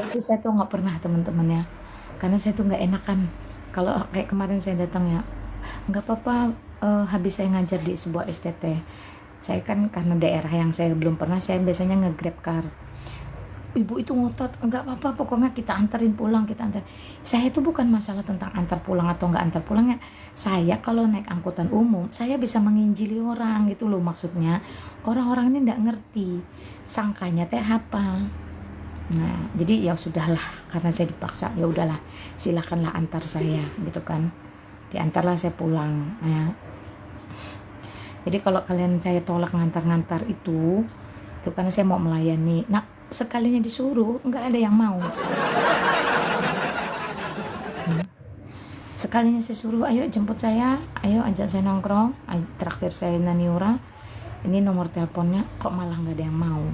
Pasti saya tuh nggak pernah teman-teman ya. Karena saya tuh nggak enakan. Kalau kayak kemarin saya datang ya, nggak apa-apa. Habis saya ngajar di sebuah STT, saya kan karena daerah yang saya belum pernah, saya biasanya nge-grab car. ibu itu ngotot, enggak apa-apa, pokoknya kita anterin pulang, kita antar. Saya itu bukan masalah tentang antar pulang atau enggak antar pulangnya. Saya kalau naik angkutan umum, saya bisa menginjili orang gitu loh maksudnya. Orang-orang ini enggak ngerti, sangkanya teh apa. Nah, jadi ya sudahlah, karena saya dipaksa, ya udahlah, silakanlah antar saya gitu kan. Diantarlah saya pulang. Ya. Jadi kalau kalian saya tolak ngantar-ngantar itu karena saya mau melayani. Nah, sekalinya disuruh, nggak ada yang mau. Sekalinya saya suruh, ayo jemput saya, ayo ajak saya nongkrong, ayo traktir saya Naniura, ini nomor teleponnya, kok malah nggak ada yang mau.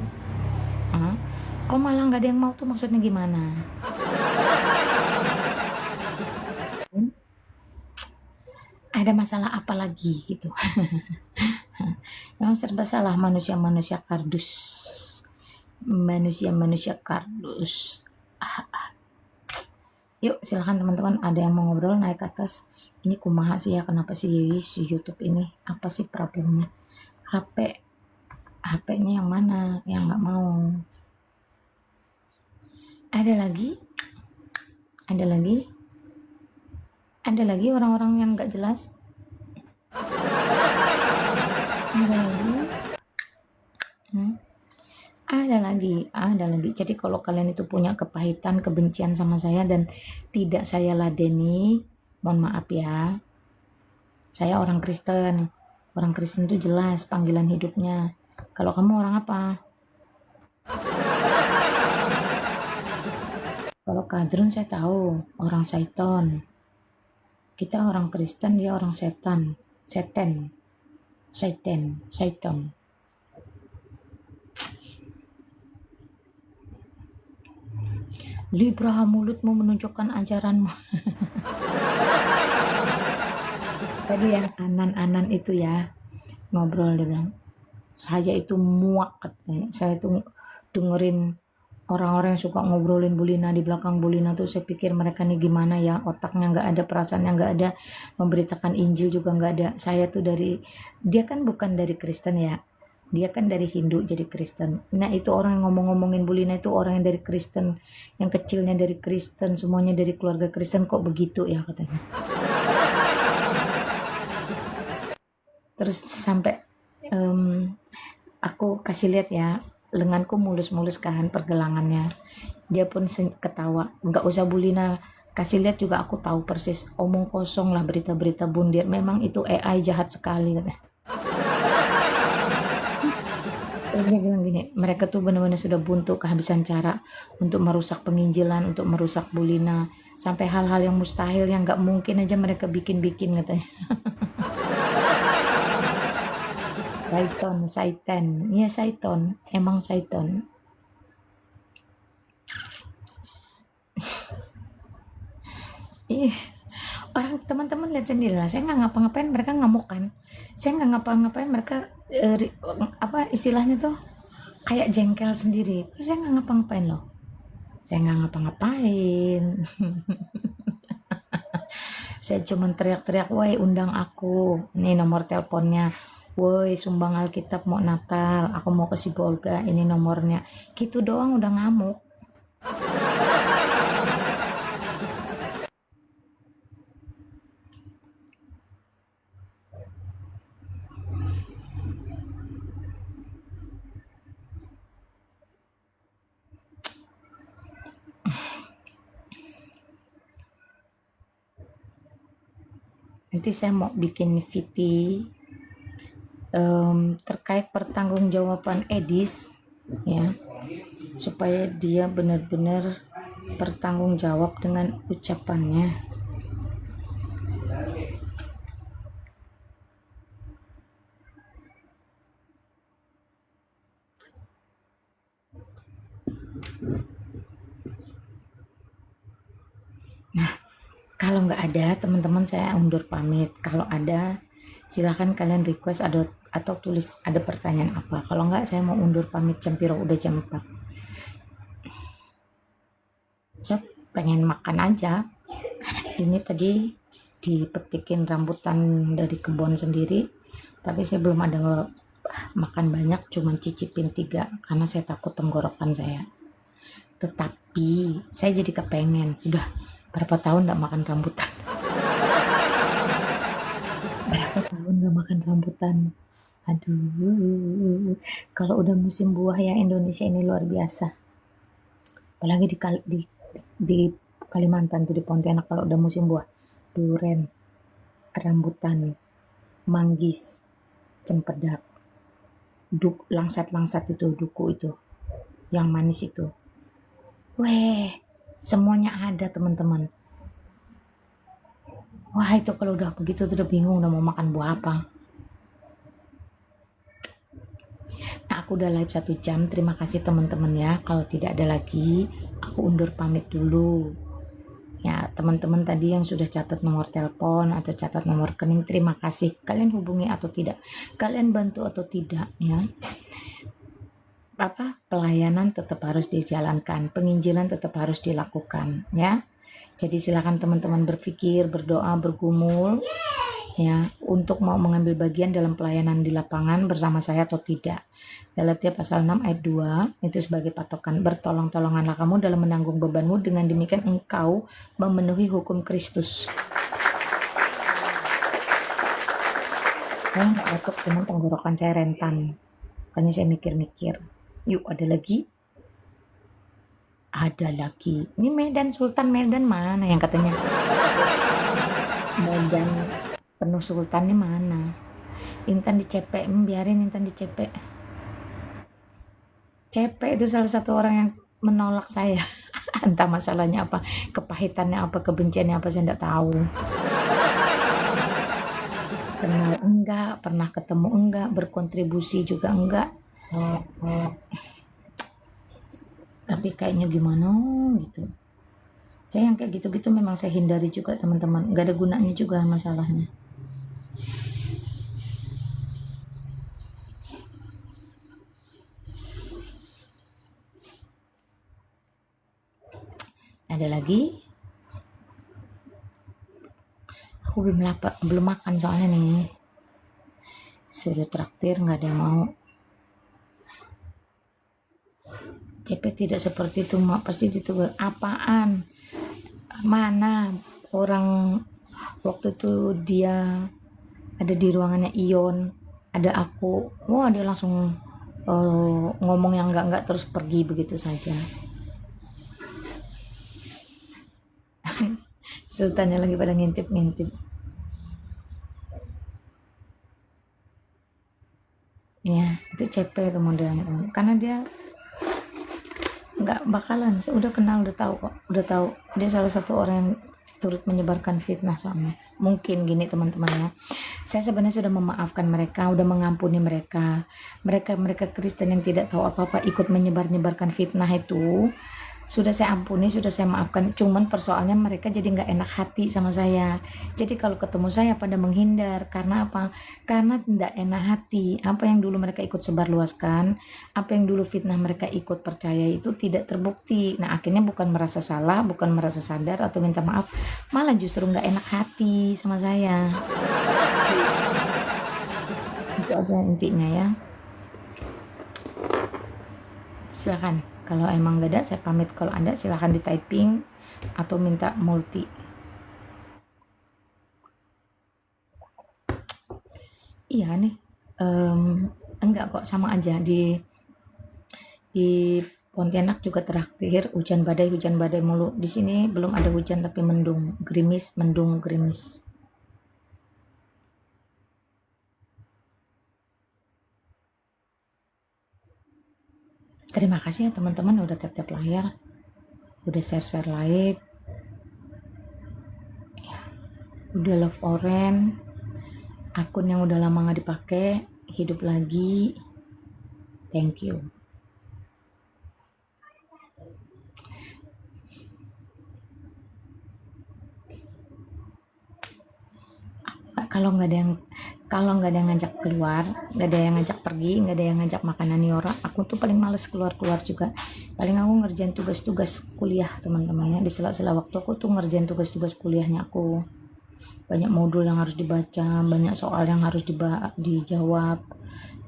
Hah? Kok malah nggak ada yang mau tuh maksudnya gimana? Ada masalah apa lagi gitu? Memang serba salah manusia-manusia kardus. Manusia-manusia kardus. Yuk silakan teman-teman, ada yang mau ngobrol naik ke atas. Ini kumaha sih ya, kenapa sih si YouTube ini? Apa sih problemnya? HP-nya yang mana? Yang nggak mau. Ada lagi? Ada lagi? Ada lagi orang-orang yang nggak jelas? Ada lagi? Ada lagi. Jadi kalau kalian itu punya kepahitan, kebencian sama saya dan tidak saya ladeni, mohon maaf ya. Saya orang Kristen. Orang Kristen itu jelas panggilan hidupnya. Kalau kamu orang apa? Kalau Kadrun saya tahu, orang Saiton. Kita orang Kristen, dia orang setan. Saiton. Libra, mulutmu menunjukkan ajaranmu. Tadi yang Anan itu ya, ngobrol, dia bilang, saya itu muak katanya. Saya itu dengerin orang-orang yang suka ngobrolin Bulina di belakang Bulina tuh, saya pikir mereka nih gimana ya, otaknya nggak ada, perasaannya nggak ada, memberitakan Injil juga nggak ada. Saya tuh dia kan bukan dari Kristen ya, dia kan dari Hindu jadi Kristen. Nah itu orang yang ngomong-ngomongin Bulina itu orang yang dari Kristen, yang kecilnya dari Kristen, semuanya dari keluarga Kristen, kok begitu ya katanya. Terus sampai aku kasih lihat ya, lenganku mulus-mulus kan pergelangannya. Dia pun ketawa, nggak usah Bulina kasih lihat juga aku tahu persis, omong kosong lah, berita-berita bundir, memang itu AI jahat sekali katanya. Terus dia bilang gini, mereka tuh benar-benar sudah buntu, kehabisan cara untuk merusak penginjilan, untuk merusak Bulina, sampai hal-hal yang mustahil, yang nggak mungkin aja mereka bikin-bikin katanya. Saiton, iya Saiton, emang Saiton. Ih, orang teman-teman lihat sendiri lah, saya nggak ngapa-ngapain, mereka ngamuk kan. Saya nggak ngapa-ngapain, mereka apa istilahnya tuh kayak jengkel sendiri. Saya nggak ngapa-ngapain loh, saya nggak ngapa-ngapain. Saya cuma teriak-teriak, woi undang aku, ini nomor teleponnya, woi sumbang Alkitab mau Natal, aku mau ke Sibolga, ini nomornya, gitu doang udah ngamuk. Nanti saya mau bikin VT terkait pertanggungjawaban Edis ya, supaya dia benar-benar bertanggung jawab dengan ucapannya. Nah, kalau nggak ada teman-teman saya undur pamit. Kalau ada silahkan kalian request atau tulis ada pertanyaan apa. Kalau nggak saya mau undur pamit, jam piro udah jam 4. Saya pengen makan aja. Ini tadi dipetikin rambutan dari kebun sendiri, tapi saya belum ada makan banyak, cuman cicipin 3 karena saya takut tenggorokan saya. Tetapi saya jadi kepengen, sudah berapa tahun nggak makan rambutan. Berapa tahun nggak makan rambutan. Aduh, kalau udah musim buah ya Indonesia ini luar biasa. Apalagi di Kalimantan tuh, di Pontianak, kalau udah musim buah, duren, rambutan, manggis, cempedak, langsat-langsat itu, duku itu, yang manis itu. Weh, semuanya ada teman-teman. Wah itu kalau udah begitu tuh udah bingung udah mau makan buah apa. Nah aku udah live 1 jam, terima kasih teman-teman ya. Kalau tidak ada lagi, aku undur pamit dulu. Ya teman-teman tadi yang sudah catat nomor telepon atau catat nomor rekening, terima kasih. Kalian hubungi atau tidak, kalian bantu atau tidak ya. Pelayanan tetap harus dijalankan, penginjilan tetap harus dilakukan ya. Jadi silakan teman-teman berpikir, berdoa, bergumul ya untuk mau mengambil bagian dalam pelayanan di lapangan bersama saya atau tidak. Galatia pasal 6 ayat 2 itu sebagai patokan, bertolong-tolonganlah kamu dalam menanggung bebanmu, dengan demikian engkau memenuhi hukum Kristus. Saya nggak batuk, cuman tenggorokan saya rentan, makanya saya mikir-mikir. Yuk ada lagi. Ini Medan, Sultan Medan mana yang katanya Medan penuh sultan nih mana? Intan dicepek, biarin Intan dicepek. Cepek itu salah satu orang yang menolak saya. Entah masalahnya apa, kepahitannya apa, kebenciannya apa, saya enggak tahu. Kenal enggak, pernah ketemu enggak, berkontribusi juga enggak. Tapi kayaknya gimana gitu. Saya yang kayak gitu-gitu memang saya hindari juga teman-teman, nggak ada gunanya juga masalahnya. Ada lagi? Aku belum makan soalnya nih. Suruh traktir nggak ada yang mau. CP tidak seperti itu, mak, pasti ditegur. Apaan? Mana orang waktu itu dia ada di ruangannya Ion, ada aku, wah dia langsung ngomong yang enggak terus pergi begitu saja. Sultannya lagi pada ngintip-ngintip. Ya itu CP itu modelnya, karena dia nggak bakalan, saya udah kenal, udah tahu dia salah satu orang yang turut menyebarkan fitnah. Soalnya mungkin gini teman-teman ya, saya sebenarnya sudah memaafkan mereka, udah mengampuni mereka Kristen yang tidak tahu apa-apa ikut menyebarkan fitnah itu sudah saya ampuni, sudah saya maafkan. Cuman persoalannya mereka jadi nggak enak hati sama saya. Jadi kalau ketemu saya pada menghindar. Karena apa? Karena tidak enak hati. Apa yang dulu mereka ikut sebarluaskan, apa yang dulu fitnah mereka ikut percaya itu tidak terbukti. Nah akhirnya bukan merasa salah, bukan merasa sadar atau minta maaf, malah justru nggak enak hati sama saya. Itu aja intinya ya. Silakan. Kalau emang gak ada, saya pamit. Kalau ada, silahkan di typing atau minta multi. Iya nih, enggak kok, sama aja. Di Pontianak juga terakhir hujan badai mulu. Di sini belum ada hujan tapi mendung, gerimis. Terima kasih ya teman-teman udah tap-tap layar, udah share live, ya, udah love orange, akun yang udah lama gak dipakai hidup lagi. Thank you. Kalau nggak ada yang ngajak keluar, nggak ada yang ngajak pergi, nggak ada yang ngajak makan Niora, aku tuh paling males keluar juga. Paling aku ngerjain tugas-tugas kuliah teman-teman ya. Di sela-sela waktu aku tuh ngerjain tugas-tugas kuliahnya aku. Banyak modul yang harus dibaca, banyak soal yang harus dijawab,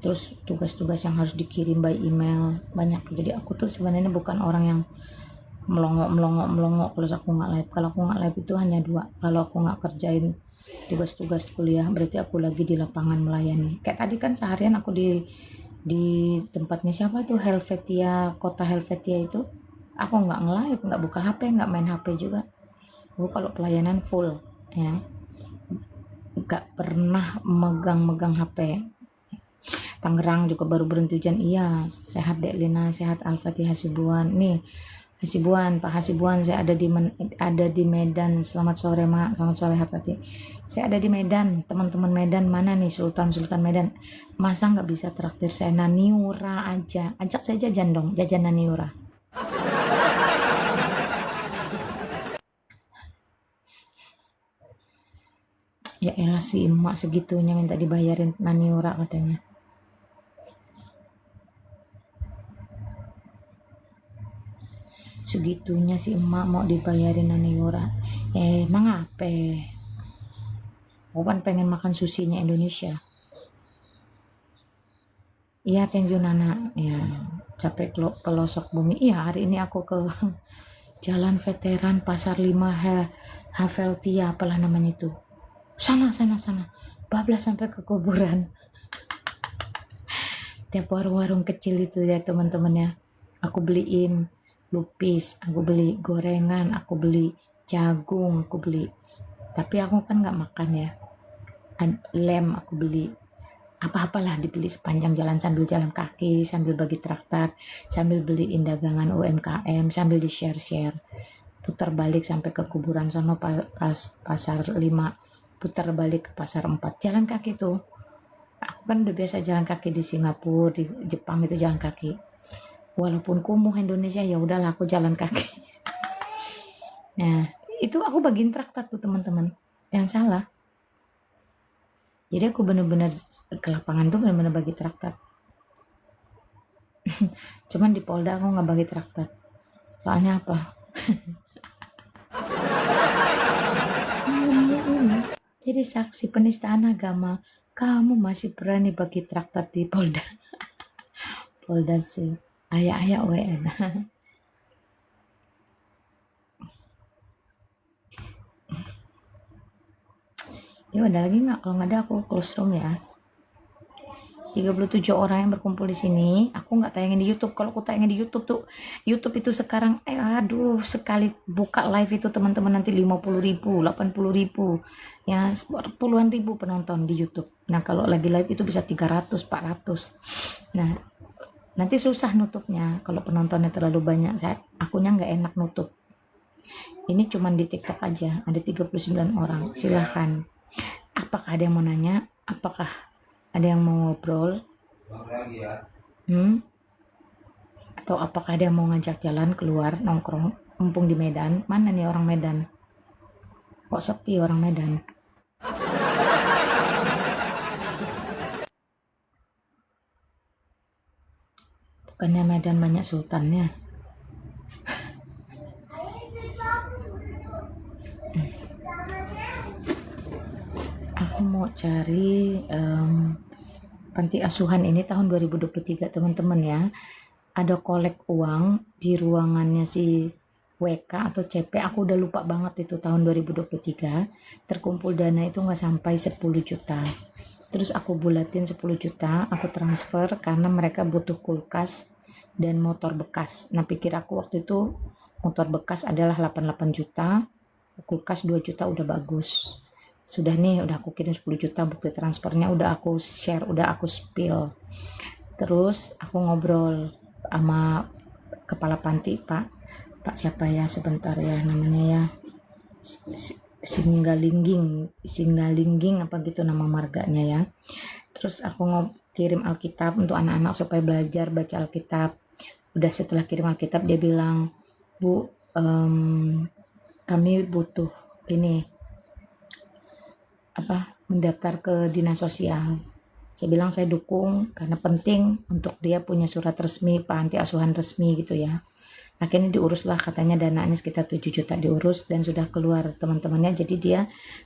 terus tugas-tugas yang harus dikirim by email, banyak. Jadi aku tuh sebenarnya bukan orang yang melongok kalau aku nggak live. Kalau aku nggak live itu hanya dua, kalau aku nggak kerjain tugas-tugas kuliah berarti aku lagi di lapangan melayani. Kayak tadi kan seharian aku di tempatnya siapa tuh, Helvetia, kota Helvetia itu, aku nggak nge-live, nggak buka HP, nggak main HP juga. Aku kalau pelayanan full ya, nggak pernah megang-megang HP. Tangerang juga baru berhenti hujan. Iya, sehat Dek Lina, sehat Al-Fatih Hasibuan. Nih, Hasibuan, Pak Hasibuan, saya ada di Medan. Selamat sore, Mak. Selamat sore, Fatih. Saya ada di Medan. Teman-teman Medan mana nih? Sultan Medan. Masa nggak bisa traktir saya Naniura aja? Ajak saya jajan dong, jajan Naniura. Ya elah si emak segitunya minta dibayarin Naniura katanya. Segitunya si emak mau dibayarin Naniura. Emang apa? Aku kan pengen makan susinya Indonesia. Iya, thank you Nana. Ya, capek pelosok bumi. Iya, hari ini aku ke Jalan Veteran Pasar 5 Haveltia, apalah namanya itu. Sana. Bablas sampai ke kuburan. Tiap warung-warung kecil itu ya teman-teman ya. Aku beliin lupis, aku beli gorengan, aku beli jagung, aku beli. Tapi aku kan nggak makan ya. Lem aku beli, apa-apalah dibeli sepanjang jalan, sambil jalan kaki, sambil bagi traktat, sambil beliin dagangan UMKM, sambil di share-share. Putar balik sampai ke kuburan sono, pasar 5, putar balik ke pasar 4, jalan kaki tuh. Aku kan udah biasa jalan kaki di Singapura, di Jepang itu jalan kaki. Walaupun kumuh Indonesia, ya udahlah aku jalan kaki. Nah, itu aku bagiin traktat tuh teman-teman. Jangan salah. Jadi aku bener-bener ke lapangan tuh bener-bener bagi traktat. Cuman di Polda aku nggak bagi traktat. Soalnya apa? Jadi saksi penistaan agama, kamu masih berani bagi traktat di Polda? Polda sih, ayah UN. Ya ada lagi nggak? Kalau nggak ada aku close room ya. 37 orang yang berkumpul di sini. Aku nggak tayangin di YouTube. Kalau aku tayangin di YouTube tuh, YouTube itu sekarang, aduh, sekali buka live itu teman-teman nanti 50.000, 80.000, ya puluhan ribu penonton di YouTube. Nah kalau lagi live itu bisa 300, 400. Nah nanti susah nutupnya kalau penontonnya terlalu banyak. Akunya nggak enak nutup. Ini cuman di TikTok aja ada 39 orang. Silahkan. Apakah ada yang mau nanya? Apakah ada yang mau ngobrol? Atau apakah ada yang mau ngajak jalan keluar nongkrong? Mumpung di Medan. Mana nih orang Medan? Kok sepi orang Medan? Bukannya Medan banyak sultannya? Aku mau cari panti asuhan ini tahun 2023 teman-teman ya. Ada kolek uang di ruangannya si WK atau CP, aku udah lupa banget itu tahun 2023. Terkumpul dana itu nggak sampai 10 juta. Terus aku bulatin 10 juta, aku transfer karena mereka butuh kulkas dan motor bekas. Nah pikir aku waktu itu motor bekas adalah 88 juta, kulkas 2 juta udah bagus. Sudah nih, udah aku kirim 10 juta, bukti transfernya udah aku share, udah aku spill. Terus aku ngobrol sama kepala panti, Pak siapa ya, sebentar ya namanya ya, Singgalingging apa gitu nama marganya ya. Terus aku kirim Alkitab untuk anak-anak supaya belajar baca Alkitab. Udah setelah kirim Alkitab dia bilang, Bu, kami butuh ini mendaftar ke dinas sosial. Saya bilang saya dukung karena penting untuk dia punya surat resmi panti asuhan resmi gitu ya. Akhirnya diuruslah, katanya dananya sekitar 7 juta diurus dan sudah keluar teman-temannya, jadi dia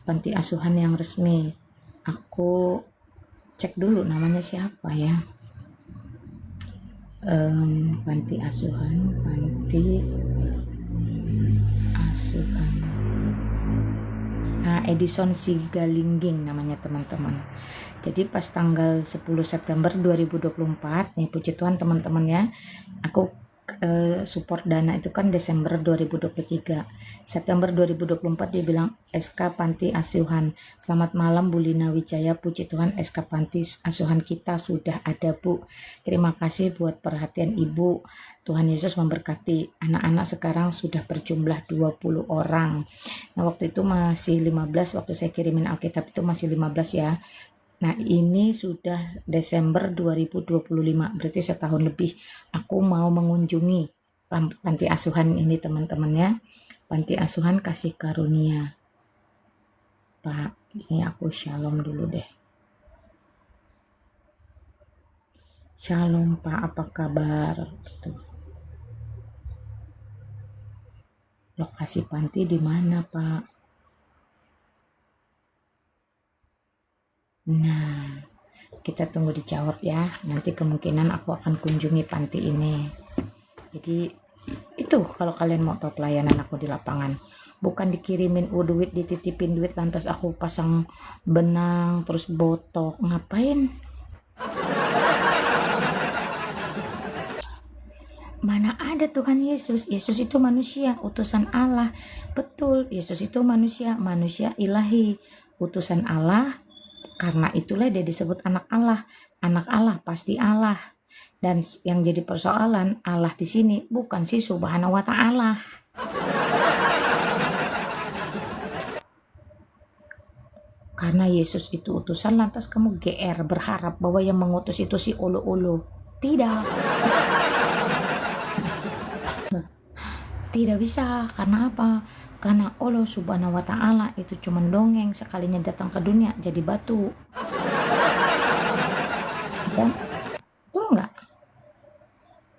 panti asuhan yang resmi. Aku cek dulu namanya siapa ya. Panti asuhan, panti Asuhan. Nah, Edison Sigalingging namanya teman-teman. Jadi pas tanggal 10 September 2024, nih puji Tuhan teman-teman ya, aku support dana itu kan Desember 2023. September 2024 dia bilang SK Panti Asuhan. Selamat malam Bu Lina Wijaya, puji Tuhan SK Panti Asuhan kita sudah ada Bu. Terima kasih buat perhatian Ibu. Tuhan Yesus memberkati. Anak-anak sekarang sudah berjumlah 20 orang. Nah waktu itu masih 15, waktu saya kirimin Alkitab itu masih 15 ya. Nah ini sudah Desember 2025, berarti setahun lebih aku mau mengunjungi panti asuhan ini teman-teman ya. Panti asuhan Kasih Karunia. Pak, ini aku shalom dulu deh. Shalom Pak, apa kabar? Gitu. Lokasi panti di mana Pak? Nah, kita tunggu dijawab ya. Nanti kemungkinan aku akan kunjungi panti ini. Jadi itu kalau kalian mau tahu pelayanan aku di lapangan. Bukan dikirimin duit, dititipin duit lantas aku pasang benang terus botok. Ngapain? Mana ada Tuhan Yesus? Yesus itu manusia, utusan Allah. Betul, Yesus itu manusia, manusia ilahi, utusan Allah. Karena itulah dia disebut anak Allah. Anak Allah pasti Allah. Dan yang jadi persoalan Allah di sini bukan si Subhanahu wa Ta'ala. Karena Yesus itu utusan lantas kamu GR berharap bahwa yang mengutus itu si ulu-ulu. Tidak. Tidak bisa. Karena apa? Karena Allah Subhanahu wa Ta'ala itu cuma dongeng, sekalinya datang ke dunia jadi batu. Dan itu enggak?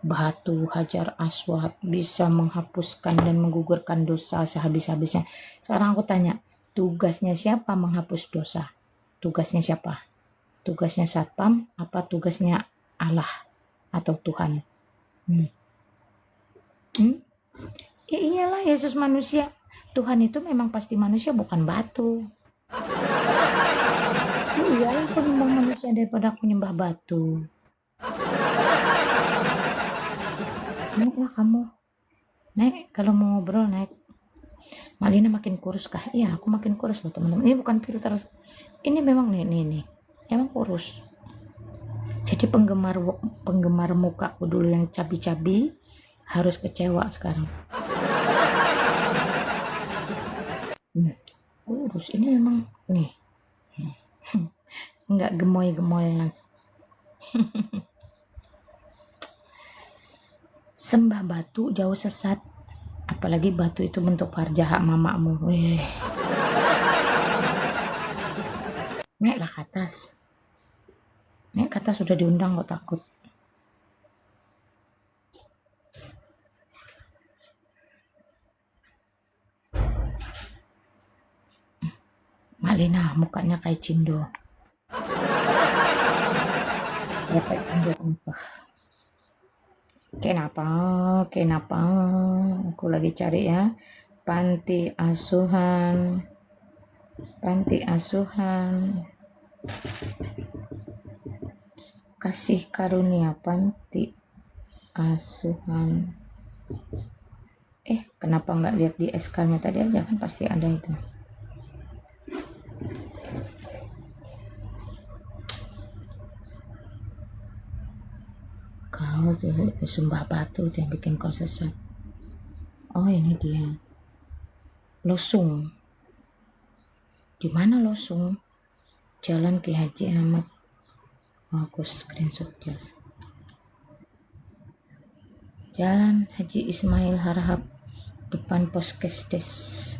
Batu Hajar Aswad bisa menghapuskan dan menggugurkan dosa sehabis-habisnya. Sekarang aku tanya, tugasnya siapa menghapus dosa? Tugasnya siapa? Tugasnya satpam apa tugasnya Allah atau Tuhan? Ya iyalah, Yesus manusia. Tuhan itu memang pasti manusia, bukan batu. Ya iyalah, aku nyembah manusia daripada aku nyembah batu. Naiklah kamu. Naik, kalau mau ngobrol naik. Malina makin kurus kah? Iya, aku makin kurus loh teman-teman. Ini bukan filter. Ini memang nih. Emang kurus. Jadi penggemar mukaku dulu yang cabi-cabi harus kecewa sekarang. Kurus ini emang nih. Enggak gemoy-gemoy lagi. Sembah batu jauh sesat. Apalagi batu itu bentuk farjah mamamu. Naiklah ke atas. Naik ke atas sudah diundang kok takut. Malina mukanya kayak Cindo. Ya kayak Cindo apa? Kenapa? Aku lagi cari ya. Panti asuhan. Kasih Karunia Panti Asuhan. Kenapa nggak lihat di SK-nya tadi aja, kan pasti ada itu. Kau tuh sembah batu yang bikin kau sesat. Oh ini dia. Losung. Di mana Losung? Jalan Ki Haji Ahmad. Aku screenshot ya. Jalan Haji Ismail Harahap, depan Poskesdes.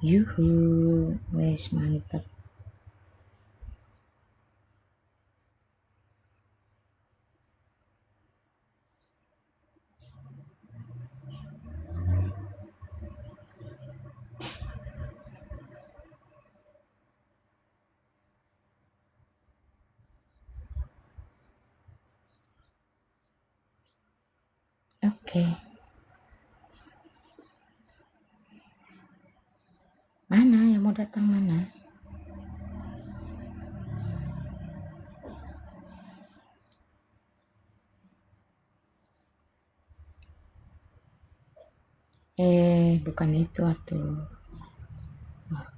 Yuhu, wes mantap. Oke. mau datang mana? Bukan itu atuh.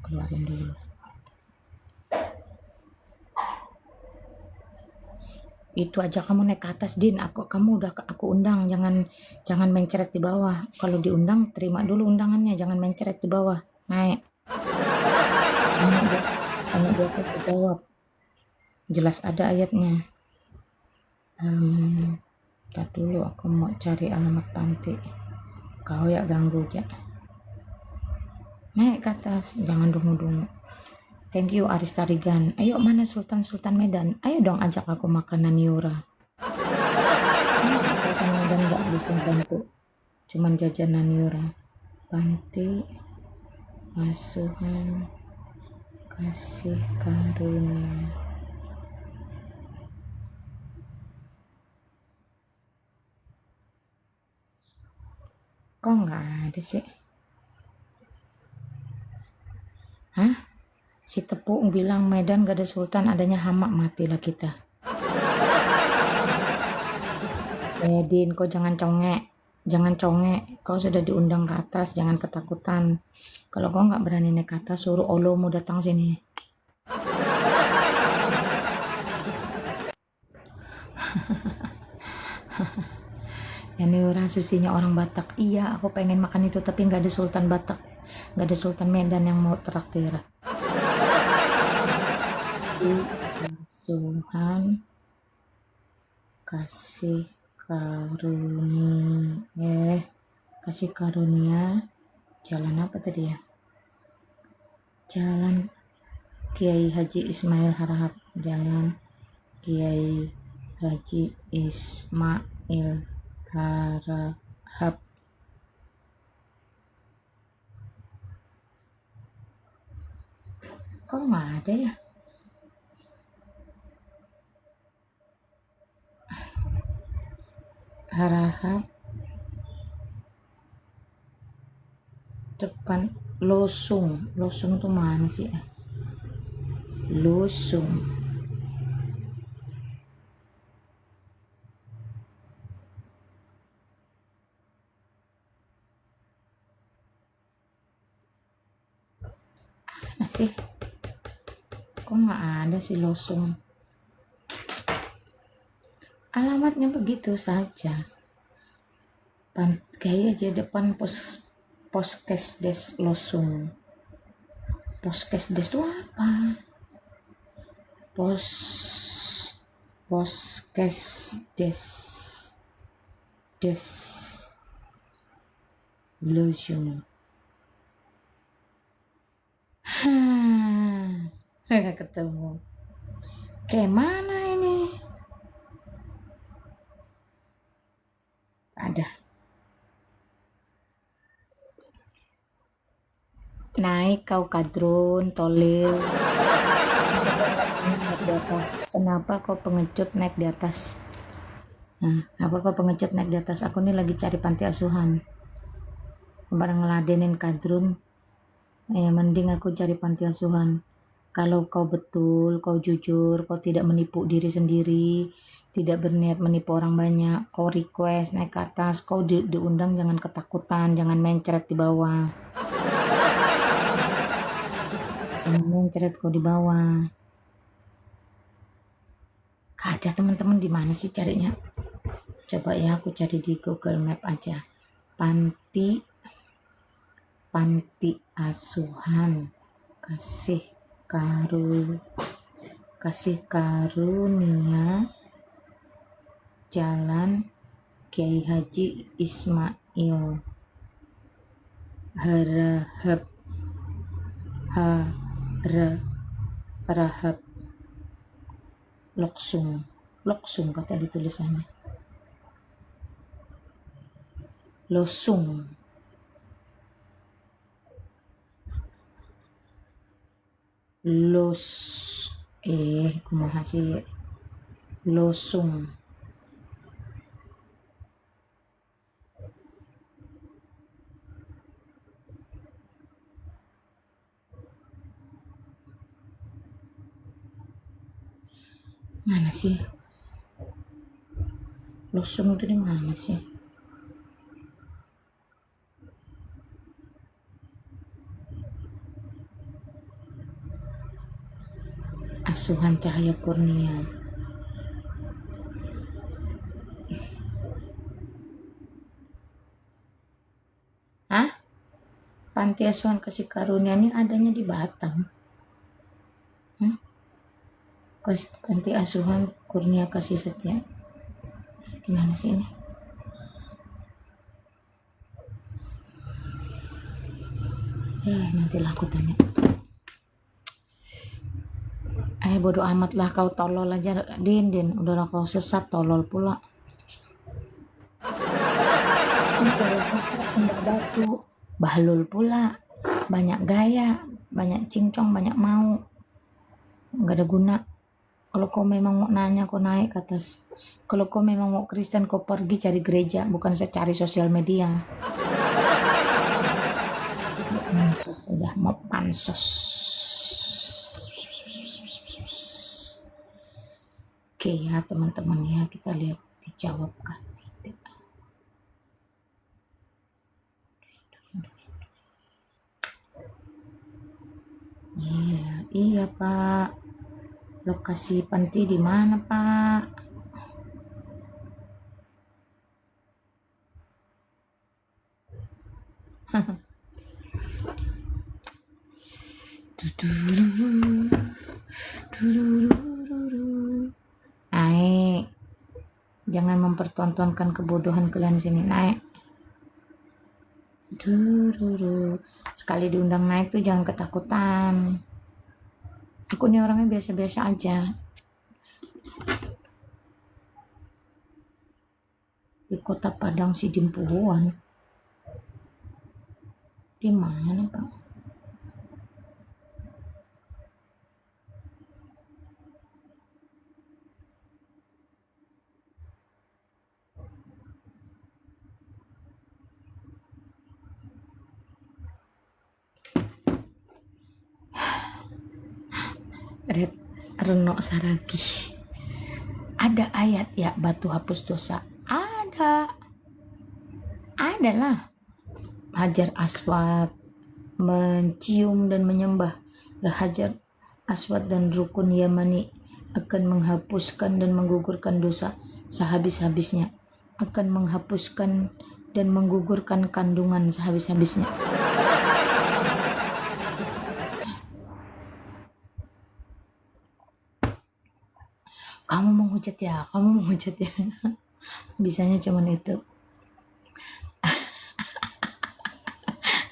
Keluarin dulu. Itu aja kamu naik ke atas, Din. Kamu udah aku undang, jangan mencret di bawah. Kalau diundang terima dulu undangannya, jangan mencret di bawah. Naik. Anak dia aku jawab. Jelas ada ayatnya. Ntar dulu aku mau cari alamat panti. Kau ya ganggu aja. Naik ke atas, jangan dungu-dungu. Thank you Aris Tarigan. Ayo mana Sultan Medan? Ayo dong ajak aku makan Naniura. Sultan Medan gak bisa bantu. Cuman jajan Naniura. Panti asuhan kasih karunia. Kok nggak ada sih? Hah? Si Tepung bilang Medan gak ada sultan, adanya hamak, matilah kita. Din, kau jangan congek. Jangan congek, kau sudah diundang ke atas, jangan ketakutan. Kalau kau nggak berani naik ke atas, suruh Olomu datang sini. Yani orang susinya orang Batak. Iya, aku pengen makan itu, tapi nggak ada Sultan Batak, nggak ada Sultan Medan yang mau traktir. Asuhan kasih karunia, kasih karunia. Jalan apa tadi ya? Jalan Kiai Haji Ismail Harahap. Jalan Kiai Haji Ismail Harahap. Kok nggak ada ya? Harahap depan Losung tuh mana sih? Losung. Mana sih? Kok nggak ada sih Losung? Alamatnya begitu saja. Kayak aja depan Poskesdes Losung. Poskesdes itu apa? Poskesdes Losung. Nggak ketemu. Kayak mana ini? Ada. Naik kau kadrun, tolil. Naik di atas. Kenapa kau pengecut naik di atas? Apa kau pengecut naik di atas? Aku nih lagi cari panti asuhan. Barang ngeladenin kadrun. Mending aku cari panti asuhan. Kalau kau betul, kau jujur, kau tidak menipu diri sendiri, tidak berniat menipu orang banyak, kau request naik ke atas, kau diundang, jangan ketakutan, jangan mencret di bawah. Jangan mencret kau di bawah. Gak ada teman-teman, di mana sih carinya? Coba ya aku cari di Google Map aja. Panti asuhan kasih karunia Jalan Kiai Haji Ismail Harahap Loksung kata di tulisannya. Losung. Kumaha sih Losung. Mana sih? Losung itu di mana sih? Asuhan Cahaya Kurnia. Hah? Panti Asuhan Kasih Karunia ini adanya di Batam. Panti Asuhan Kurnia Kasih Setia. Gimana sih ini? Nantilah aku tanya. Bodo amat lah, kau tolol aja, Din. Udah kau sesat, tolol pula. Kalau sesat sembah batu, bahlul pula. Banyak gaya, banyak cincong, banyak mau. Nggak ada guna. Kalau kau memang mau nanya, kau naik ke atas. Kalau kau memang mau Kristen, kau pergi cari gereja, bukan saya cari sosial media. Pansos saja, mau pansos. Oke ya teman-teman ya, kita lihat dijawabkah tidak. Iya Pak. Lokasi panti di mana Pak? Naik. Jangan mempertontonkan kebodohan kalian sini, naik. Sekali diundang naik tuh jangan ketakutan. Aku nih orangnya biasa-biasa aja. Di Kota Padang Sidimpuan. Di mana Pak? Red Reno Saragi. Ada ayat ya batu hapus dosa? Ada lah. Hajar Aswad mencium dan menyembah Hajar Aswad dan Rukun Yamani akan menghapuskan dan menggugurkan dosa sehabis-habisnya, akan menghapuskan dan menggugurkan kandungan sehabis-habisnya. Kamu menghujat ya, bisanya cuman itu.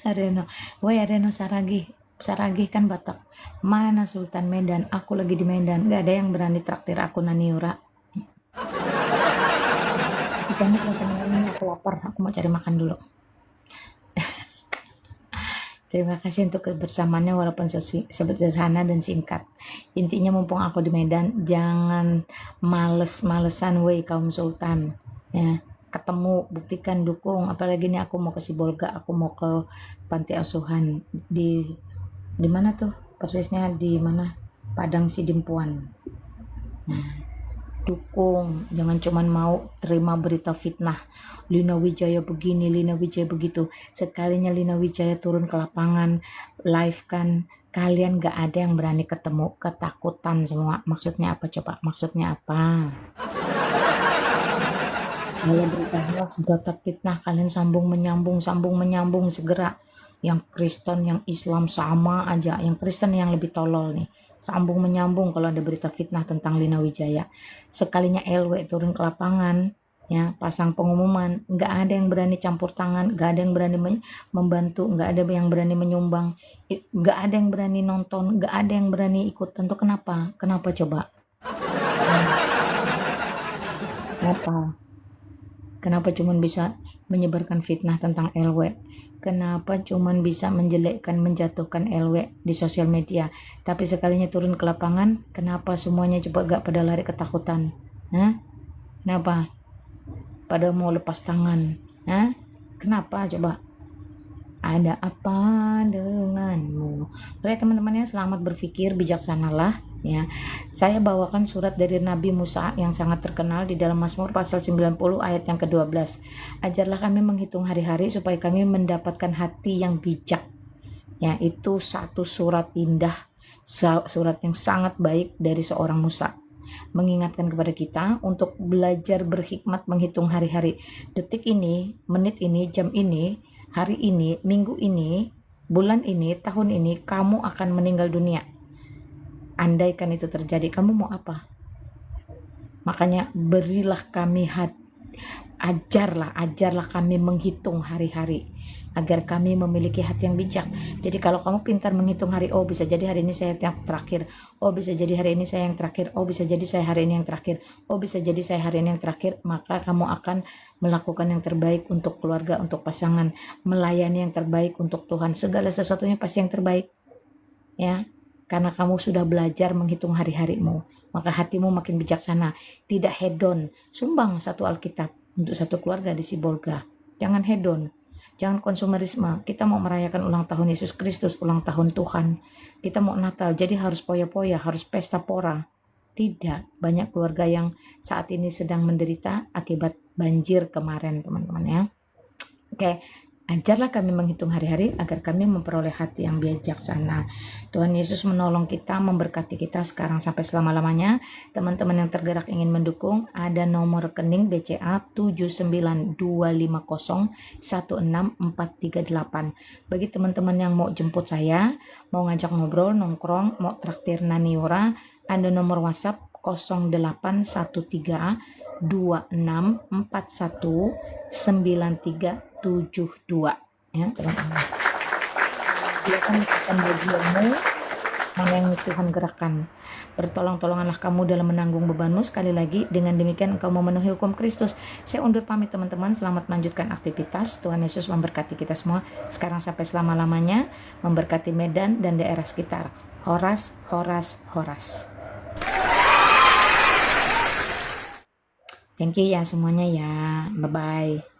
Reno Saragi kan Batak. Mana Sultan Medan? Aku lagi di Medan. Gak ada yang berani traktir aku Naniura. Aku lapar. Aku mau cari makan dulu. Terima kasih untuk kebersamaannya walaupun sederhana dan singkat. Intinya mumpung aku di Medan, jangan males-malesan kaum Sultan. Ya, ketemu, buktikan, dukung. Apalagi ini aku mau ke Sibolga, aku mau ke Panti Asuhan di mana tuh? Persisnya di mana? Padang Sidimpuan. Nah, dukung, jangan cuman mau terima berita fitnah Lina Wijaya begini, Lina Wijaya begitu. Sekalinya Lina Wijaya turun ke lapangan, live kan, kalian gak ada yang berani ketemu, ketakutan semua. Maksudnya apa coba? Maksudnya apa? Kalau berita hoax, berita fitnah, kalian sambung menyambung segera. Yang Kristen, yang Islam sama aja, yang Kristen yang lebih tolol nih, sambung menyambung kalau ada berita fitnah tentang Lina Wijaya. Sekalinya LW turun ke lapangan, ya pasang pengumuman, nggak ada yang berani campur tangan, nggak ada yang berani membantu, nggak ada yang berani menyumbang, nggak ada yang berani nonton, nggak ada yang berani ikut. Tentu kenapa coba? Kenapa cuman bisa menyebarkan fitnah tentang LW? Kenapa cuman bisa menjelekkan, menjatuhkan LW di sosial media? Tapi sekalinya turun ke lapangan, kenapa semuanya coba gak pada lari ketakutan? Kenapa? Pada mau lepas tangan? Kenapa coba? Ada apa denganmu? Oke teman-teman ya, selamat berpikir, bijaksanalah ya. Saya bawakan surat dari Nabi Musa yang sangat terkenal di dalam Mazmur pasal 90 ayat yang ke-12. Ajarlah kami menghitung hari-hari supaya kami mendapatkan hati yang bijak. Ya, itu satu surat indah, surat yang sangat baik dari seorang Musa, mengingatkan kepada kita untuk belajar berhikmat menghitung hari-hari. Detik ini, menit ini, jam ini, hari ini, minggu ini, bulan ini, tahun ini, kamu akan meninggal dunia. Andaikan itu terjadi, kamu mau apa? Makanya berilah kami ajarlah kami menghitung hari-hari agar kami memiliki hati yang bijak. Jadi kalau kamu pintar menghitung hari, oh bisa jadi hari ini saya yang terakhir, oh bisa jadi hari ini saya yang terakhir, oh bisa jadi saya hari ini yang terakhir, oh bisa jadi saya hari ini yang terakhir, maka kamu akan melakukan yang terbaik untuk keluarga, untuk pasangan, melayani yang terbaik untuk Tuhan. Segala sesuatunya pasti yang terbaik ya, karena kamu sudah belajar menghitung hari-harimu, maka hatimu makin bijaksana, tidak hedon. Sumbang satu Alkitab untuk satu keluarga di Sibolga. Jangan hedon, jangan konsumerisme. Kita mau merayakan ulang tahun Yesus Kristus, ulang tahun Tuhan. Kita mau Natal, jadi harus poya-poya, harus pesta pora. Tidak, banyak keluarga yang saat ini sedang menderita akibat banjir kemarin teman-teman ya. Oke. Ajarlah kami menghitung hari-hari agar kami memperoleh hati yang bijaksana. Tuhan Yesus menolong kita, memberkati kita sekarang sampai selama-lamanya. Teman-teman yang tergerak ingin mendukung, ada nomor rekening BCA 79250164438. Bagi teman-teman yang mau jemput saya, mau ngajak ngobrol, nongkrong, mau traktir Naniora, ada nomor WhatsApp 0813 26419372 ya teman-teman. Silakan lakukan bagianmu, mana yang Tuhan gerakkan. Bertolong-tolonganlah kamu dalam menanggung bebanmu. Sekali lagi, dengan demikian engkau memenuhi hukum Kristus. Saya undur pamit teman-teman, selamat melanjutkan aktivitas. Tuhan Yesus memberkati kita semua sekarang sampai selama-lamanya, memberkati Medan dan daerah sekitar. Horas, horas, horas. Thank you ya semuanya ya. Bye-bye.